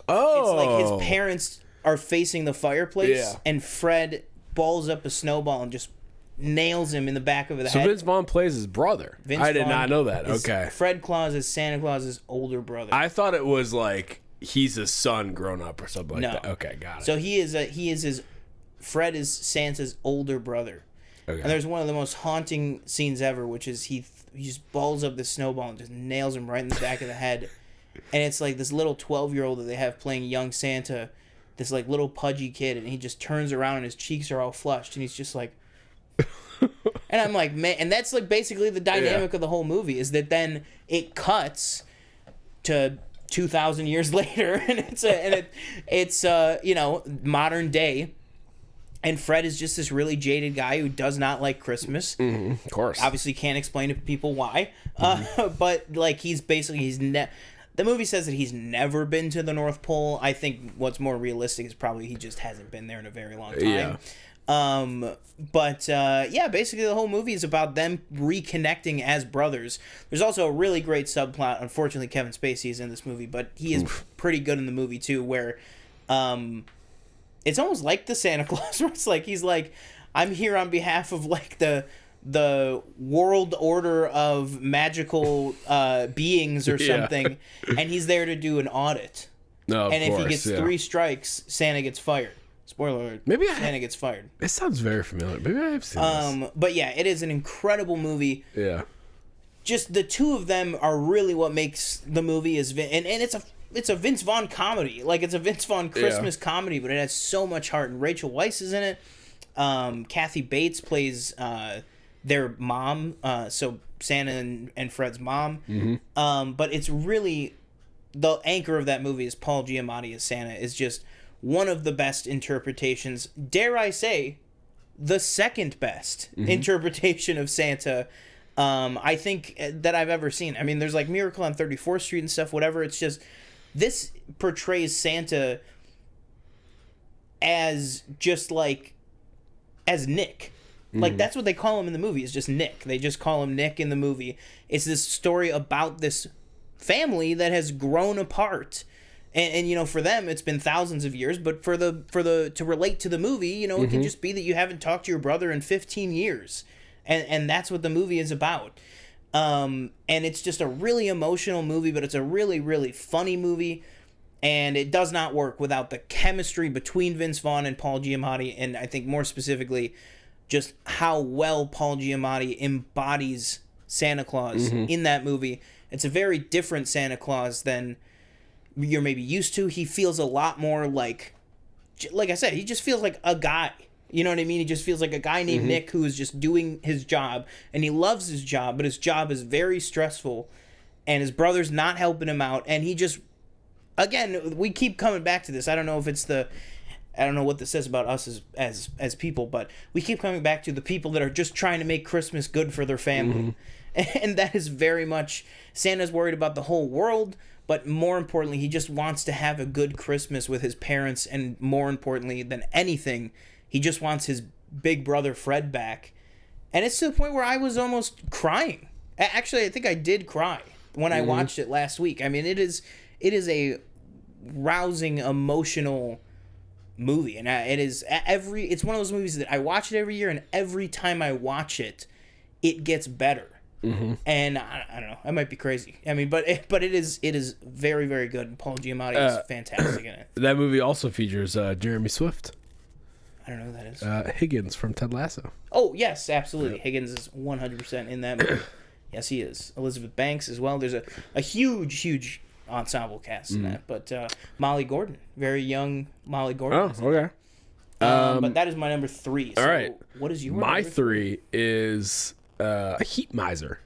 Speaker 1: like his parents are facing the fireplace, and Fred balls up a snowball and just nails him in the back of the head.
Speaker 2: So Vince Vaughn plays his brother. I did not know that. Okay.
Speaker 1: Fred Claus is Santa Claus's older brother.
Speaker 2: I thought it was like he's his son grown up or something like that. Okay, got it.
Speaker 1: So Fred is Santa's older brother. Okay. And there's one of the most haunting scenes ever, which is he just balls up the snowball and just nails him right in the back of the head. And it's like this little 12-year-old that they have playing young Santa, this like little pudgy kid, and he just turns around and his cheeks are all flushed, and he's just like, and I'm like, man, and that's like basically the dynamic of the whole movie, is that then it cuts to 2,000 years later, and it's modern day, and Fred is just this really jaded guy who does not like Christmas.
Speaker 2: Mm-hmm, of course,
Speaker 1: obviously can't explain to people why, but like the movie says that he's never been to the North Pole. I think what's more realistic is probably he just hasn't been there in a very long time.
Speaker 2: Yeah.
Speaker 1: Basically the whole movie is about them reconnecting as brothers. There's also a really great subplot. Unfortunately, Kevin Spacey is in this movie, but he is pretty good in the movie too, where it's almost like the Santa Claus, where it's like he's like, I'm here on behalf of like the world order of magical beings or something, and he's there to do an audit. If he gets 3 strikes, Santa gets fired. Spoiler alert. Santa gets fired.
Speaker 2: It sounds very familiar. Maybe I have seen this.
Speaker 1: But yeah, it is an incredible movie.
Speaker 2: Yeah.
Speaker 1: Just the two of them are really what makes the movie and it's a Vince Vaughn comedy. Like, it's a Vince Vaughn Christmas comedy, but it has so much heart. And Rachel Weisz is in it. Kathy Bates plays their mom, so Santa and Fred's mom. Mm-hmm. But it's really, the anchor of that movie is Paul Giamatti as Santa is just one of the best interpretations, dare I say, the second best interpretation of Santa I think that I've ever seen. I mean, there's like Miracle on 34th Street and stuff, whatever. It's just, this portrays Santa as just like, as Nick. Like, that's what they call him in the movie, is just Nick. They just call him Nick in the movie. It's this story about this family that has grown apart. And you know, for them, it's been thousands of years, but for the to relate to the movie, you know, it can just be that you haven't talked to your brother in 15 years. And that's what the movie is about. And it's just a really emotional movie, but it's a really, really funny movie. And it does not work without the chemistry between Vince Vaughn and Paul Giamatti, and I think more specifically, just how well Paul Giamatti embodies Santa Claus in that movie. It's a very different Santa Claus than you're maybe used to. He feels a lot more like I said, he just feels like a guy. You know what I mean? He just feels like a guy named Nick who is just doing his job, and he loves his job, but his job is very stressful, and his brother's not helping him out, and he just, again, we keep coming back to this. I don't know if it's I don't know what this says about us as people, but we keep coming back to the people that are just trying to make Christmas good for their family. And that is very much, Santa's worried about the whole world, but more importantly, he just wants to have a good Christmas with his parents, and more importantly than anything, he just wants his big brother Fred back. And it's to the point where I was almost crying. Actually, I think I did cry when I watched it last week. I mean, it is a rousing, emotional movie, and it's one of those movies that I watch it every year, and every time I watch it, it gets better. And I don't know, I might be crazy. I mean, but it is very, very good, and Paul Giamatti is fantastic in it.
Speaker 2: That movie also features Jeremy Swift.
Speaker 1: I don't know who that is.
Speaker 2: Higgins from Ted Lasso.
Speaker 1: Oh yes, absolutely. Yep. Higgins is 100% in that movie. Yes, he is. Elizabeth Banks as well. There's a huge ensemble cast in that, but Molly Gordon, very young Molly Gordon.
Speaker 2: Oh, okay.
Speaker 1: But that is my number 3. So
Speaker 2: all right.
Speaker 1: What is your
Speaker 2: my 3 is A Heat Miser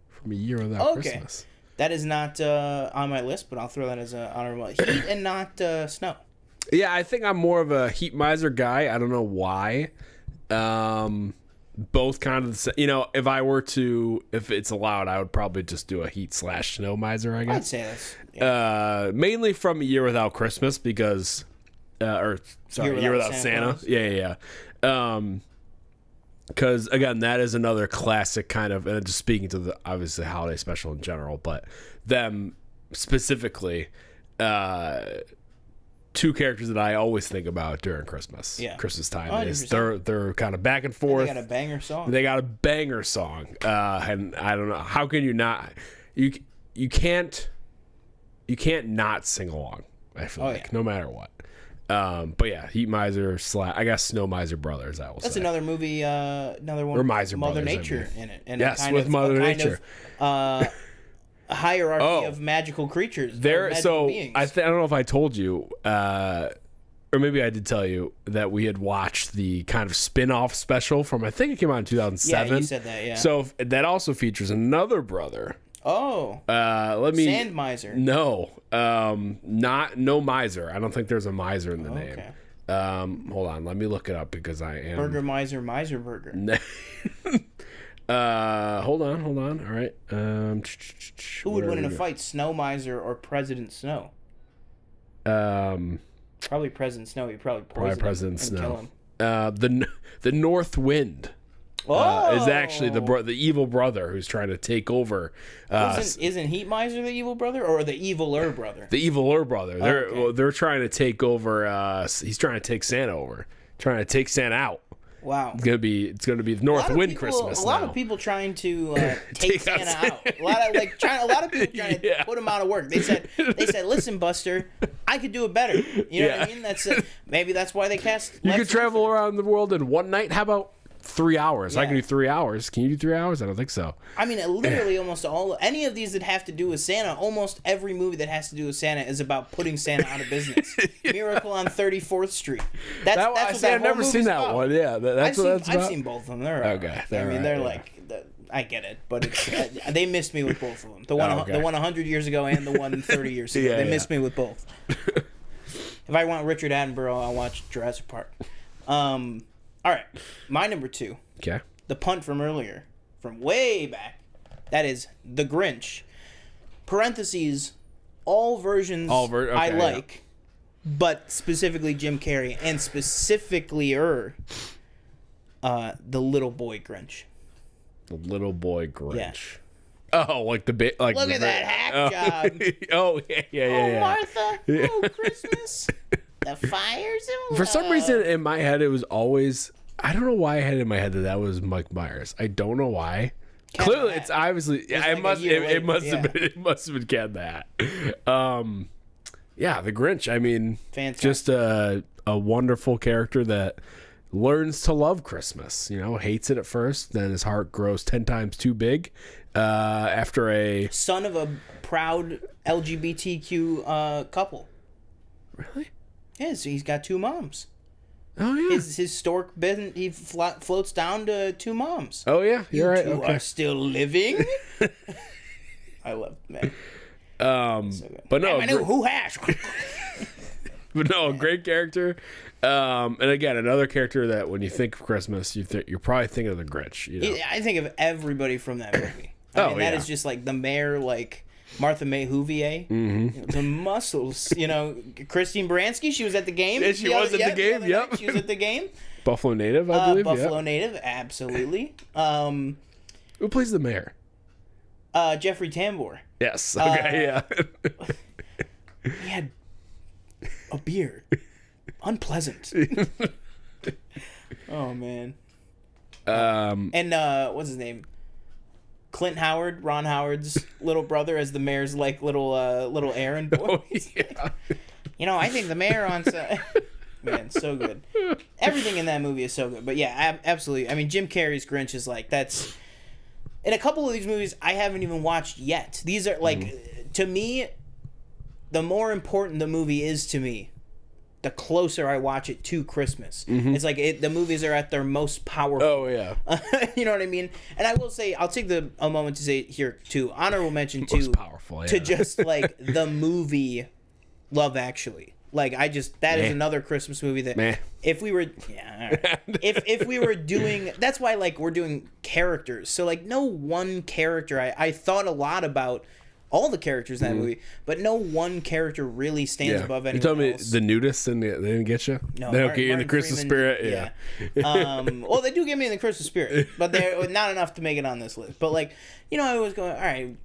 Speaker 2: from A Year Without Christmas.
Speaker 1: That is not on my list, but I'll throw that as an honorable. Heat and not snow.
Speaker 2: Yeah, I think I'm more of a Heat Miser guy. I don't know why. Both kind of the same. You know, if it's allowed, I would probably just do a Heat/Snow Miser, I guess.
Speaker 1: I'd say that's... Yeah.
Speaker 2: Mainly from A Year Without Christmas because... A Year Without Santa. Yeah. Because, again, that is another classic kind of, and just speaking to the, obviously, holiday special in general, but them specifically, two characters that I always think about during Christmas.
Speaker 1: Yeah.
Speaker 2: Christmas time
Speaker 1: 100%.
Speaker 2: is they're kind of back and forth.
Speaker 1: They got a banger song.
Speaker 2: They got a banger song. And I don't know, how can you not, you can't not sing along, I feel like, no matter what. But yeah, Heat Miser / I guess Snow Miser Brothers.
Speaker 1: That's another movie, another one.
Speaker 2: Or Miser
Speaker 1: Mother
Speaker 2: Brothers,
Speaker 1: Nature in it, and
Speaker 2: yes, with Mother Nature.
Speaker 1: A hierarchy of magical creatures.
Speaker 2: So
Speaker 1: beings.
Speaker 2: I don't know if I told you, or maybe I did tell you that we had watched the kind of spin-off special from, I think it came out in 2007.
Speaker 1: Yeah, you said that. Yeah.
Speaker 2: So that also features another brother.
Speaker 1: Oh. Sand Miser.
Speaker 2: No. No Miser. I don't think there's a Miser in the name.
Speaker 1: Okay.
Speaker 2: Hold on, let me look it up because I am
Speaker 1: Burger Miser Burger.
Speaker 2: Hold on. All right.
Speaker 1: Who would win in a fight, Snow Miser or President Snow? Probably President Snow. He'd probably poison
Speaker 2: President
Speaker 1: him
Speaker 2: Snow.
Speaker 1: and kill him.
Speaker 2: The North Wind. Is actually the evil brother who's trying to take over.
Speaker 1: Isn't Heat Miser the evil brother or the eviler brother?
Speaker 2: The eviler brother.
Speaker 1: Okay.
Speaker 2: They're trying to take over. He's trying to take Santa over. Trying to take Santa out.
Speaker 1: Wow.
Speaker 2: It's gonna be the North Wind Christmas.
Speaker 1: A lot of people trying to take Santa out. A lot of people trying to put him out of work. They said, listen, Buster, I could do it better. You know what I mean? Maybe that's why they cast.
Speaker 2: You could travel around the world in one night. How about 3 hours? I can do 3 hours. Can you do 3 hours? I don't think so.
Speaker 1: I mean, literally almost any of these that have to do with Santa, almost every movie that has to do with Santa is about putting Santa out of business. Miracle on 34th Street. That's what
Speaker 2: I've never seen that
Speaker 1: about.
Speaker 2: one. Yeah, that's what that's about.
Speaker 1: I've seen both of them. They're
Speaker 2: okay.
Speaker 1: I get it, but they missed me with both of them. The one 100 years ago and the one 30 years ago. They missed me with both. If I want Richard Attenborough, I'll watch Jurassic Park. All right, my number 2.
Speaker 2: Okay.
Speaker 1: The punt from earlier, from way back. That is The Grinch. Parentheses, all versions I like, but specifically Jim Carrey, and specifically The Little Boy Grinch.
Speaker 2: The Little Boy Grinch.
Speaker 1: Yeah.
Speaker 2: Oh, like the bit. Like
Speaker 1: look at that hack job.
Speaker 2: Oh yeah.
Speaker 1: Martha. Yeah. Oh, Christmas. The fires of love.
Speaker 2: For some reason, in my head, it was always. I don't know why I had it in my head that was Mike Myers. I don't know why. Clearly, it's obviously. It must have been Cat in the Hat. Yeah, the Grinch. I mean,
Speaker 1: fantastic.
Speaker 2: Just a wonderful character that learns to love Christmas. Hates it at first, then his heart grows 10 times too big. After a
Speaker 1: son of a proud LGBTQ couple.
Speaker 2: Really?
Speaker 1: Yeah, so he's got 2 moms.
Speaker 2: Oh yeah.
Speaker 1: His stork he floats down to 2 moms.
Speaker 2: Oh yeah, you're right.
Speaker 1: You are still living. I love man. So
Speaker 2: but no,
Speaker 1: who has?
Speaker 2: But no, great character. And again, another character that when you think of Christmas, you're probably thinking of the Grinch.
Speaker 1: I think of everybody from that movie. I mean, that is just like the mayor, like Martha May Whovier, the muscles. Christine Baranski. She was at the game.
Speaker 2: Yeah, she was at the game. Yep,
Speaker 1: she was at the game.
Speaker 2: Buffalo native, I believe.
Speaker 1: Buffalo native, absolutely.
Speaker 2: Who plays the mayor?
Speaker 1: Jeffrey Tambor.
Speaker 2: Yes. Okay. Yeah.
Speaker 1: He had a beard. Unpleasant. Oh man. And what's his name? Clint Howard, Ron Howard's little brother, as the mayor's like little errand boy.
Speaker 2: Oh, yeah.
Speaker 1: I think the mayor on man, so good. Everything in that movie is so good. But yeah, absolutely. I mean, Jim Carrey's Grinch is like that's. In a couple of these movies, I haven't even watched yet. These are like, to me, the more important the movie is to me, the closer I watch it to Christmas. It's like the movies are at their most powerful.
Speaker 2: Oh yeah.
Speaker 1: You know what I mean? And I will say, I'll take a moment to say here too, honorable mention to
Speaker 2: most powerful, yeah.
Speaker 1: To just like the movie Love Actually. Like that is another Christmas movie that if we were if we were doing, that's why like we're doing characters. So like no one character. I thought a lot about all the characters in that movie, but no one character really stands above anyone else.
Speaker 2: You told me the nudists and they didn't get you?
Speaker 1: No,
Speaker 2: they don't get you in the Christmas spirit?
Speaker 1: Yeah. Well, they do get me in the Christmas spirit, but they're not enough to make it on this list. But, like, you know, I was going, all right,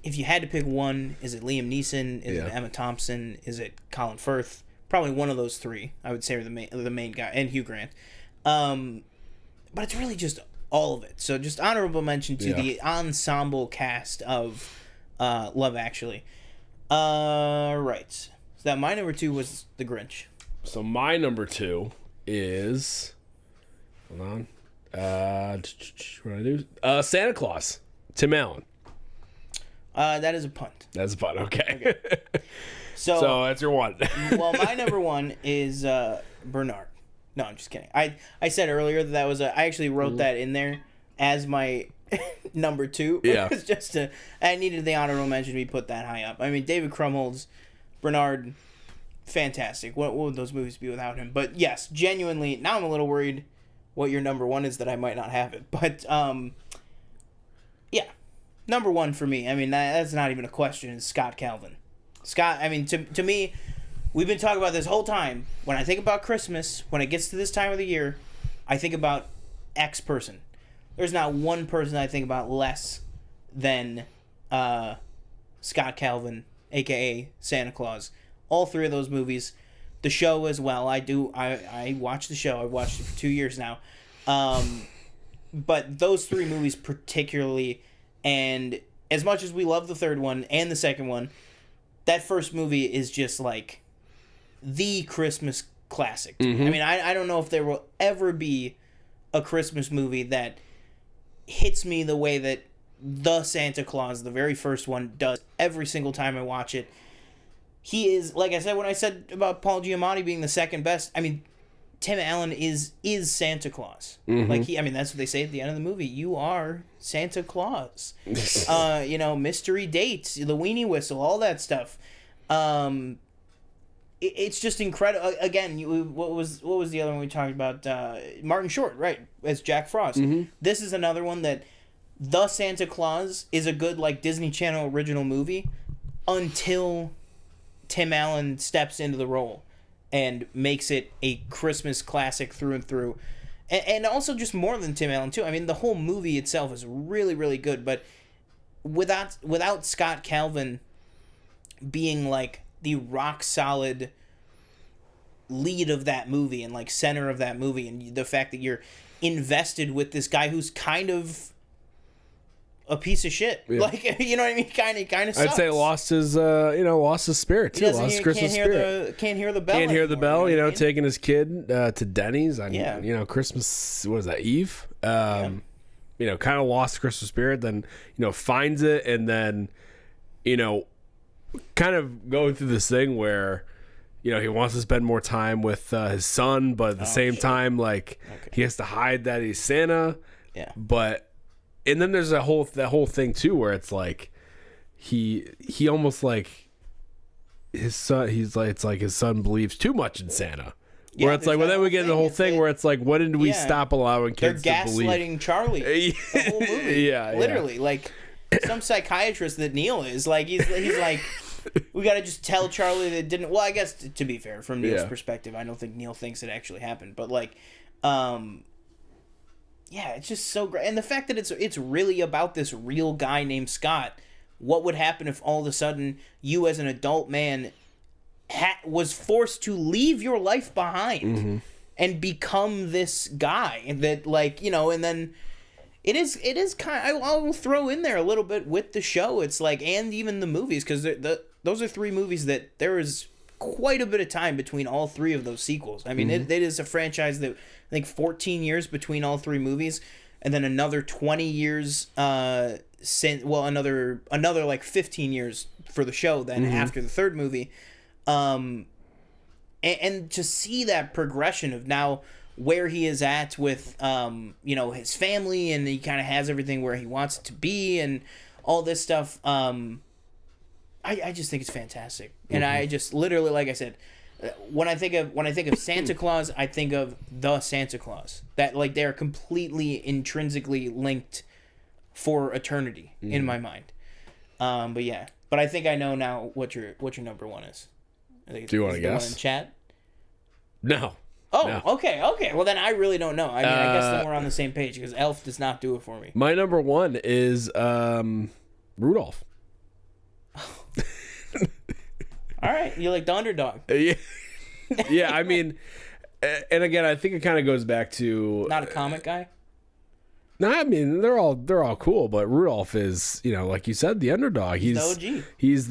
Speaker 1: if you had to pick one, is it Liam Neeson? Is it Emma Thompson? Is it Colin Firth? Probably one of those three, I would say, are the main guy, and Hugh Grant. But it's really just all of it. So just honorable mention to the ensemble cast of Love Actually. Right. So that my number 2 was The Grinch.
Speaker 2: So my number 2 is... Hold on. What do I do? Santa Claus. Tim Allen.
Speaker 1: That is a punt.
Speaker 2: That's a punt. Okay. So that's your one.
Speaker 1: Well, my number 1 is Bernard. No, I'm just kidding. I said earlier that was I actually wrote that in there as my number 2.
Speaker 2: Yeah.
Speaker 1: It was just I needed the honorable mention to be put that high up. I mean, David Krumholtz, Bernard, fantastic. What would those movies be without him? But yes, genuinely, now I'm a little worried what your number 1 is that I might not have it. But yeah, number 1 for me. I mean, that's not even a question. Is Scott Calvin. Scott, I mean, to me, we've been talking about this whole time. When I think about Christmas, when it gets to this time of the year, I think about X person. There's not one person I think about less than Scott Calvin, a.k.a. Santa Claus. All 3 of those movies. The show as well. I watch the show. I've watched it for 2 years now. But those 3 movies particularly, and as much as we love the third one and the second one, that first movie is just like the Christmas classic. I mean, I don't know if there will ever be a Christmas movie that hits me the way that the Santa Claus, the very first one, does every single time I watch it. He is, like I said, when I said about Paul Giamatti being the second best, I mean, Tim Allen is Santa Claus. Like, that's what they say at the end of the movie. You are Santa Claus. Mystery dates, the weenie whistle, all that stuff. It's just incredible. Again, what was the other one we talked about? Martin Short, right, as Jack Frost. This is another one that the Santa Claus is a good, like, Disney Channel original movie until Tim Allen steps into the role and makes it a Christmas classic through and through. And also just more than Tim Allen, too. I mean, the whole movie itself is really, really good, but without Scott Calvin being, like, the rock-solid lead of that movie and, like, center of that movie, and the fact that you're invested with this guy who's kind of a piece of shit. Yeah. Like, you know what I mean? Kind of sucks.
Speaker 2: I'd say lost his spirit, too. Lost his Christmas spirit.
Speaker 1: Can't hear the bell.
Speaker 2: Can't hear the bell,
Speaker 1: you know,
Speaker 2: taking his kid to Denny's on, Christmas, what is that, Eve? Kind of lost Christmas spirit, then, finds it, and then, kind of going through this thing where, he wants to spend more time with his son, but at the same time, like, he has to hide that he's Santa.
Speaker 1: Yeah.
Speaker 2: And then there's that whole thing too, where it's like he almost like his son. He's like, it's like his son believes too much in Santa. Where it's like, well, then we get in the whole thing where it's like, when did we stop allowing kids to believe?
Speaker 1: They're gaslighting Charlie the whole movie. Literally, like some psychiatrist that Neil is like, he's like, we got to just tell Charlie that it didn't. Well, I guess to be fair, from Neil's perspective, I don't think Neil thinks it actually happened, but like, yeah, it's just so great. And the fact that it's really about this real guy named Scott. What would happen if all of a sudden you as an adult man was forced to leave your life behind and become this guy? And that, like, and then it is kind of, I will throw in there a little bit with the show. It's like, and even the movies, because those are 3 movies that there is quite a bit of time between all 3 of those sequels. I mean, it is a franchise that, I think, 14 years between all 3 movies, and then another 20 years since, well, another like 15 years for the show then after the third movie. And to see that progression of now where he is at with his family, and he kind of has everything where he wants it to be and all this stuff, I just think it's fantastic. And I just literally, like I said, when I think of Santa Claus, I think of the Santa Claus. That, like, they're completely intrinsically linked for eternity in my mind. But yeah, But I think I know now what your number one is.
Speaker 2: Do you want to guess?
Speaker 1: One in chat?
Speaker 2: No.
Speaker 1: Oh,
Speaker 2: no.
Speaker 1: Okay. Well, then I really don't know. I mean, I guess then we're on the same page because Elf does not do it for me.
Speaker 2: My number one is Rudolph.
Speaker 1: All right, you like the underdog.
Speaker 2: Yeah. Yeah, I mean, and again, I think it kind of goes back to
Speaker 1: Not a comic guy.
Speaker 2: No, I mean they're all cool, but Rudolph is, like you said, the underdog.
Speaker 1: He's the OG.
Speaker 2: He's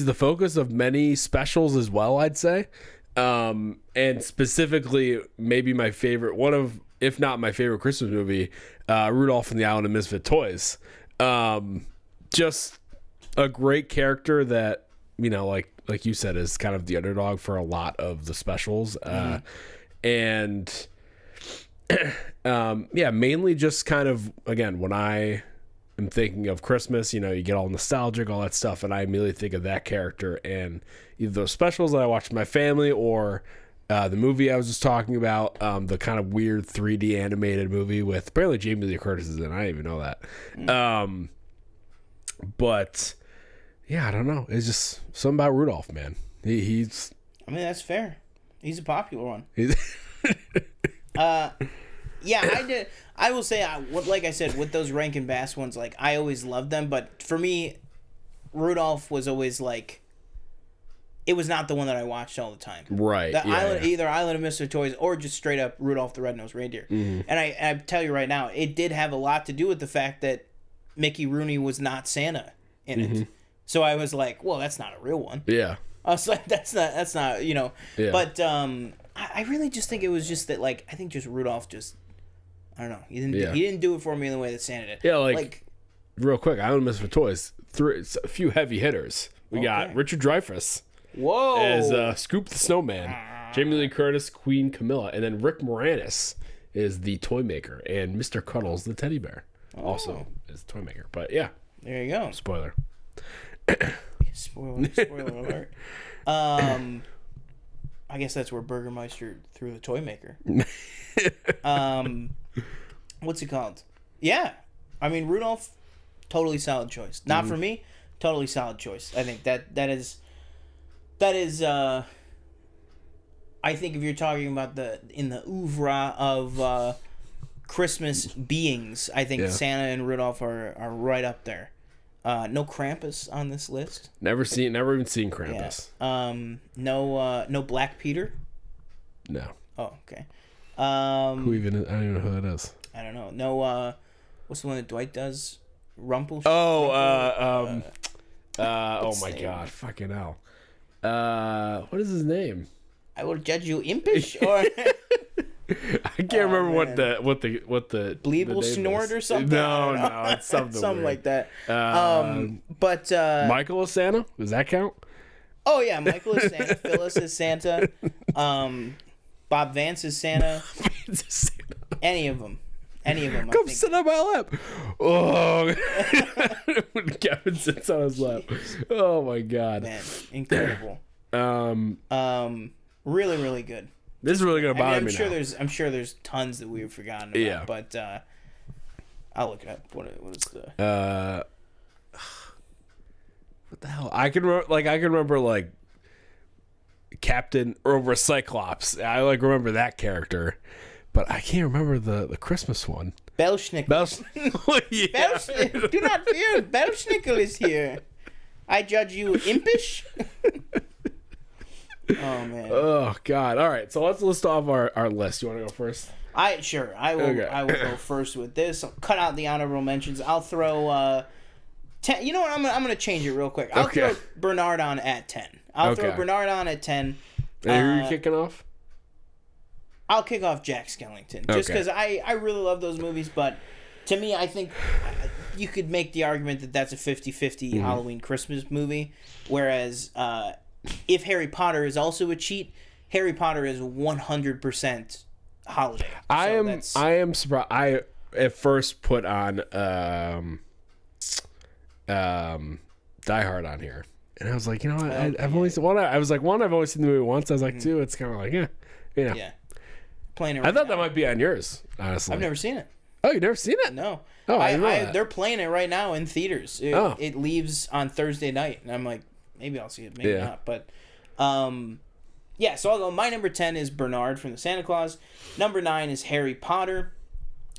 Speaker 2: the focus of many specials as well, I'd say. And specifically, maybe my favorite, one of, if not my favorite Christmas movie, Rudolph and the Island of Misfit Toys. Just a great character that, like you said, is kind of the underdog for a lot of the specials. And mainly just kind of, again, when I am thinking of Christmas, you get all nostalgic, all that stuff, and I immediately think of that character and either those specials that I watched with my family or the movie I was just talking about, the kind of weird 3D animated movie with apparently Jamie Lee Curtis is in. I didn't even know that. But yeah, I don't know. It's just something about Rudolph, man. He's.
Speaker 1: I mean, that's fair. He's a popular one. Yeah, I did. I will say, like I said, with those Rankin Bass ones, like I always loved them. But for me, Rudolph was always like, it was not the one that I watched all the time.
Speaker 2: Right.
Speaker 1: Either Island of Misfit Toys or just straight up Rudolph the Red-Nosed Reindeer. Mm-hmm. And I tell you right now, it did have a lot to do with the fact that Mickey Rooney was not Santa in it. So I was like, well, that's not a real one.
Speaker 2: Yeah.
Speaker 1: I was like, that's not,
Speaker 2: Yeah.
Speaker 1: But I really just think it was just that, like, I think just Rudolph just, I don't know. He didn't do it for me in the way that Santa did.
Speaker 2: Yeah, like real quick, Island of Misfit Toys, a few heavy hitters. We got Richard Dreyfuss.
Speaker 1: Whoa.
Speaker 2: As Scoop the Snowman. Jamie Lee Curtis, Queen Camilla. And then Rick Moranis is the toy maker. And Mr. Cuddles, the teddy bear, also is the toy maker. But yeah.
Speaker 1: There you go.
Speaker 2: Spoiler.
Speaker 1: Spoiler alert. I guess that's where Burgermeister threw the toy maker. What's it called? Yeah. I mean, Rudolph, totally solid choice. Not for me, totally solid choice. I think that is I think if you're talking about in the oeuvre of Christmas beings, I think Santa and Rudolph are right up there. No Krampus on this list.
Speaker 2: Never even seen Krampus.
Speaker 1: Yeah. No Black Peter.
Speaker 2: No.
Speaker 1: Oh, okay.
Speaker 2: Who even? I don't even know who that is.
Speaker 1: I don't know. No. What's the one that Dwight does? Rumpel.
Speaker 2: Oh. Oh my God! Fucking hell. What is his name?
Speaker 1: I will judge you impish, or
Speaker 2: I can't remember what the
Speaker 1: Bleeble Snort or something.
Speaker 2: No, it's something
Speaker 1: something
Speaker 2: weird.
Speaker 1: like that. But
Speaker 2: Michael is Santa. Does that count?
Speaker 1: Oh yeah, Michael is Santa. Phyllis is Santa. Bob Vance is Santa. Any of them.
Speaker 2: Come sit on my lap. Oh, when Kevin sits on his lap. Oh my God,
Speaker 1: man, incredible. Really, really good.
Speaker 2: This is really gonna bother me now.
Speaker 1: I'm sure there's tons that we've forgotten about. Yeah. But I'll look it up. What is the?
Speaker 2: What the hell? I can remember like Captain or Cyclops. I remember that character. But I can't remember the Christmas one.
Speaker 1: Belschnickel.
Speaker 2: Yeah.
Speaker 1: Do not fear. Belschnickel is here. I judge you impish. Oh, man.
Speaker 2: Oh, God. All right. So let's list off our list. You want to go first?
Speaker 1: Sure. I will go first with this. I'll cut out the honorable mentions. I'll throw 10. You know what? I'm going to change it real quick. I'll throw Bernard on at 10. I'll throw Bernard on at 10.
Speaker 2: And who are you kicking off?
Speaker 1: I'll kick off Jack Skellington just because I really love those movies, but to me, I think you could make the argument that that's a 50-50 Halloween Christmas movie, whereas if Harry Potter is also a cheat, Harry Potter is 100% holiday.
Speaker 2: I am surprised. I at first put on Die Hard on here, and I was like, you know what? I've only seen one. I was like, I've only seen the movie once. I was like, two, it's kind of like, yeah.
Speaker 1: Playing it
Speaker 2: I thought that might be on yours, honestly.
Speaker 1: I've never seen it.
Speaker 2: Oh, you've never seen it?
Speaker 1: No.
Speaker 2: Oh, I didn't know that.
Speaker 1: They're playing it right now in theaters. It leaves on Thursday night, and I'm like, maybe I'll see it, maybe not. But, yeah. So I'll go. My number 10 is Bernard from the Santa Claus. Number 9 is Harry Potter.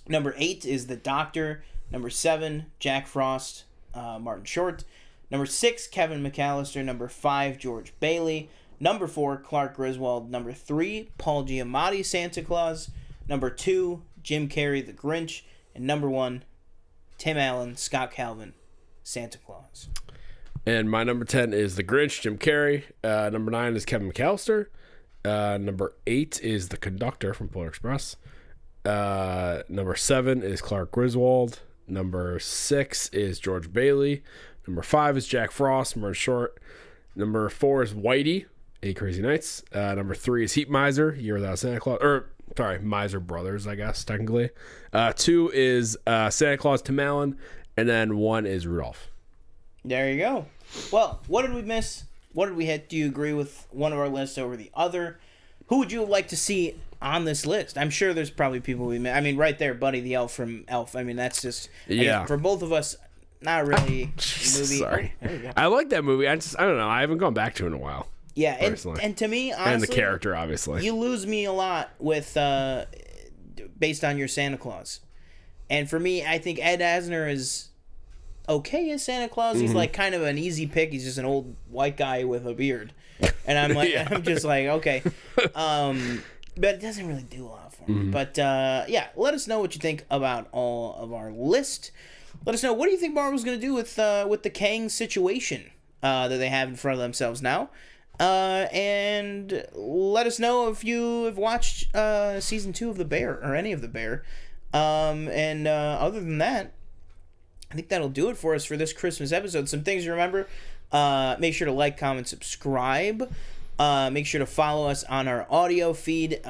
Speaker 1: Number 8 is The Doctor. Number 7, Jack Frost, Martin Short. Number 6, Kevin McAllister. Number 5, George Bailey. Number 4, Clark Griswold. Number 3, Paul Giamatti, Santa Claus. Number 2, Jim Carrey, The Grinch. And number 1, Tim Allen, Scott Calvin, Santa Claus.
Speaker 2: And my number 10 is The Grinch, Jim Carrey. Number 9 is Kevin McAllister. Number 8 is The Conductor from Polar Express. Number 7 is Clark Griswold. Number 6 is George Bailey. Number 5 is Jack Frost, Martin Short. Number 4 is Whitey, 8 Crazy Nights. Number 3 is Heat Miser, Year Without Santa Claus. Miser Brothers, I guess, technically. 2 is Santa Claus, Tim Allen. And then 1 is Rudolph.
Speaker 1: There you go. Well, what did we miss? What did we hit? Do you agree with one of our lists over the other? Who would you like to see on this list? I'm sure there's probably people we missed. I mean, right there, Buddy the Elf from Elf. I mean, that's just...
Speaker 2: Yeah.
Speaker 1: For both of us, not really a movie.
Speaker 2: Sorry.
Speaker 1: Oh, there you go.
Speaker 2: I like that movie. I don't know. I haven't gone back to it in a while.
Speaker 1: Yeah, and to me, honestly...
Speaker 2: And the character, obviously.
Speaker 1: You lose me a lot with... based on your Santa Claus. And for me, I think Ed Asner is okay as Santa Claus. He's like kind of an easy pick. He's just an old white guy with a beard. And I'm like, I'm just like, okay. But it doesn't really do a lot for me. But yeah, let us know what you think about all of our list. Let us know, what do you think Marvel's going to do with the Kang situation that they have in front of themselves now? And let us know if you have watched season 2 of The Bear or any of The Bear. And other than that, I think that'll do it for us for this Christmas episode. Some things to remember. Make sure to like, comment, subscribe. Make sure to follow us on our audio feed,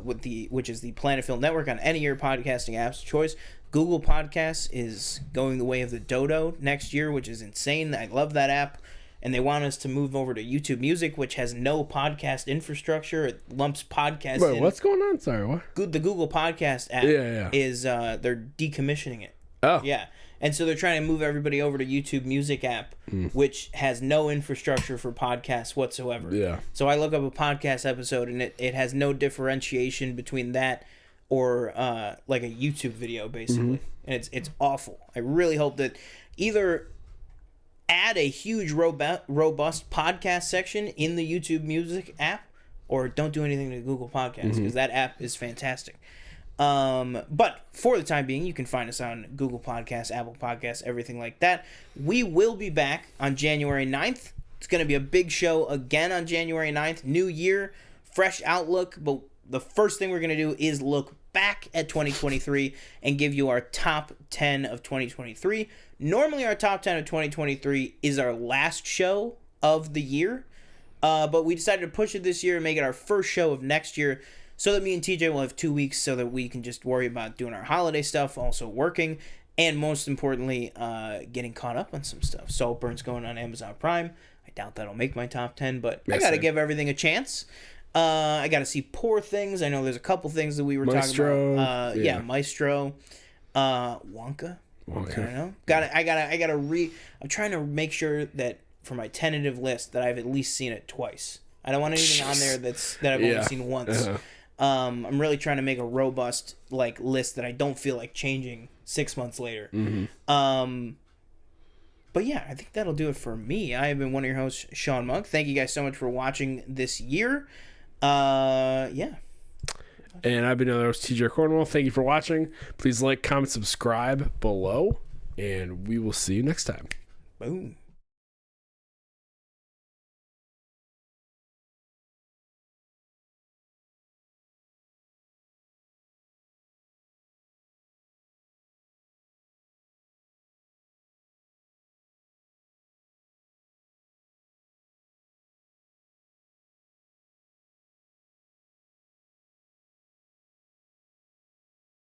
Speaker 1: which is the Planet Film Network on any of your podcasting apps of choice. Google Podcasts is going the way of the dodo next year, which is insane. I love that app. And they want us to move over to YouTube Music, which has no podcast infrastructure. It lumps podcasts in.
Speaker 2: Wait, what's going on? Sorry, what?
Speaker 1: The Google Podcast app is, they're decommissioning it.
Speaker 2: Oh.
Speaker 1: Yeah. And so they're trying to move everybody over to YouTube Music app, which has no infrastructure for podcasts whatsoever.
Speaker 2: Yeah.
Speaker 1: So I look up a podcast episode, and it has no differentiation between that or like a YouTube video, basically. And it's awful. I really hope that either add a huge robust podcast section in the YouTube Music app, or don't do anything to Google Podcasts, because that app is fantastic. But for the time being, you can find us on Google Podcasts, Apple Podcasts, everything like that. We will be back on January 9th. It's going to be a big show again on January 9th. New year, fresh outlook. But the first thing we're going to do is look back at 2023 and give you our top 10 of 2023. Normally, our top 10 of 2023 is our last show of the year. But we decided to push it this year and make it our first show of next year, so that me and TJ will have 2 weeks so that we can just worry about doing our holiday stuff, also working, and most importantly, getting caught up on some stuff. Saltburn's going on Amazon Prime. I doubt that'll make my top 10, but I got to give everything a chance. I got to see Poor Things. I know there's a couple things that we were talking about. Maestro. Wonka. I don't know. I'm trying to make sure that for my tentative list that I've at least seen it twice. I don't want anything on there that I've only seen once. I'm really trying to make a robust list that I don't feel like changing 6 months later. But yeah, I think that'll do it for me. I have been one of your hosts, Sean Monk. Thank you guys so much for watching this year. Yeah.
Speaker 2: And I've been your host, TJ Cornwall. Thank you for watching. Please like, comment, subscribe below, and we will see you next time.
Speaker 1: Boom.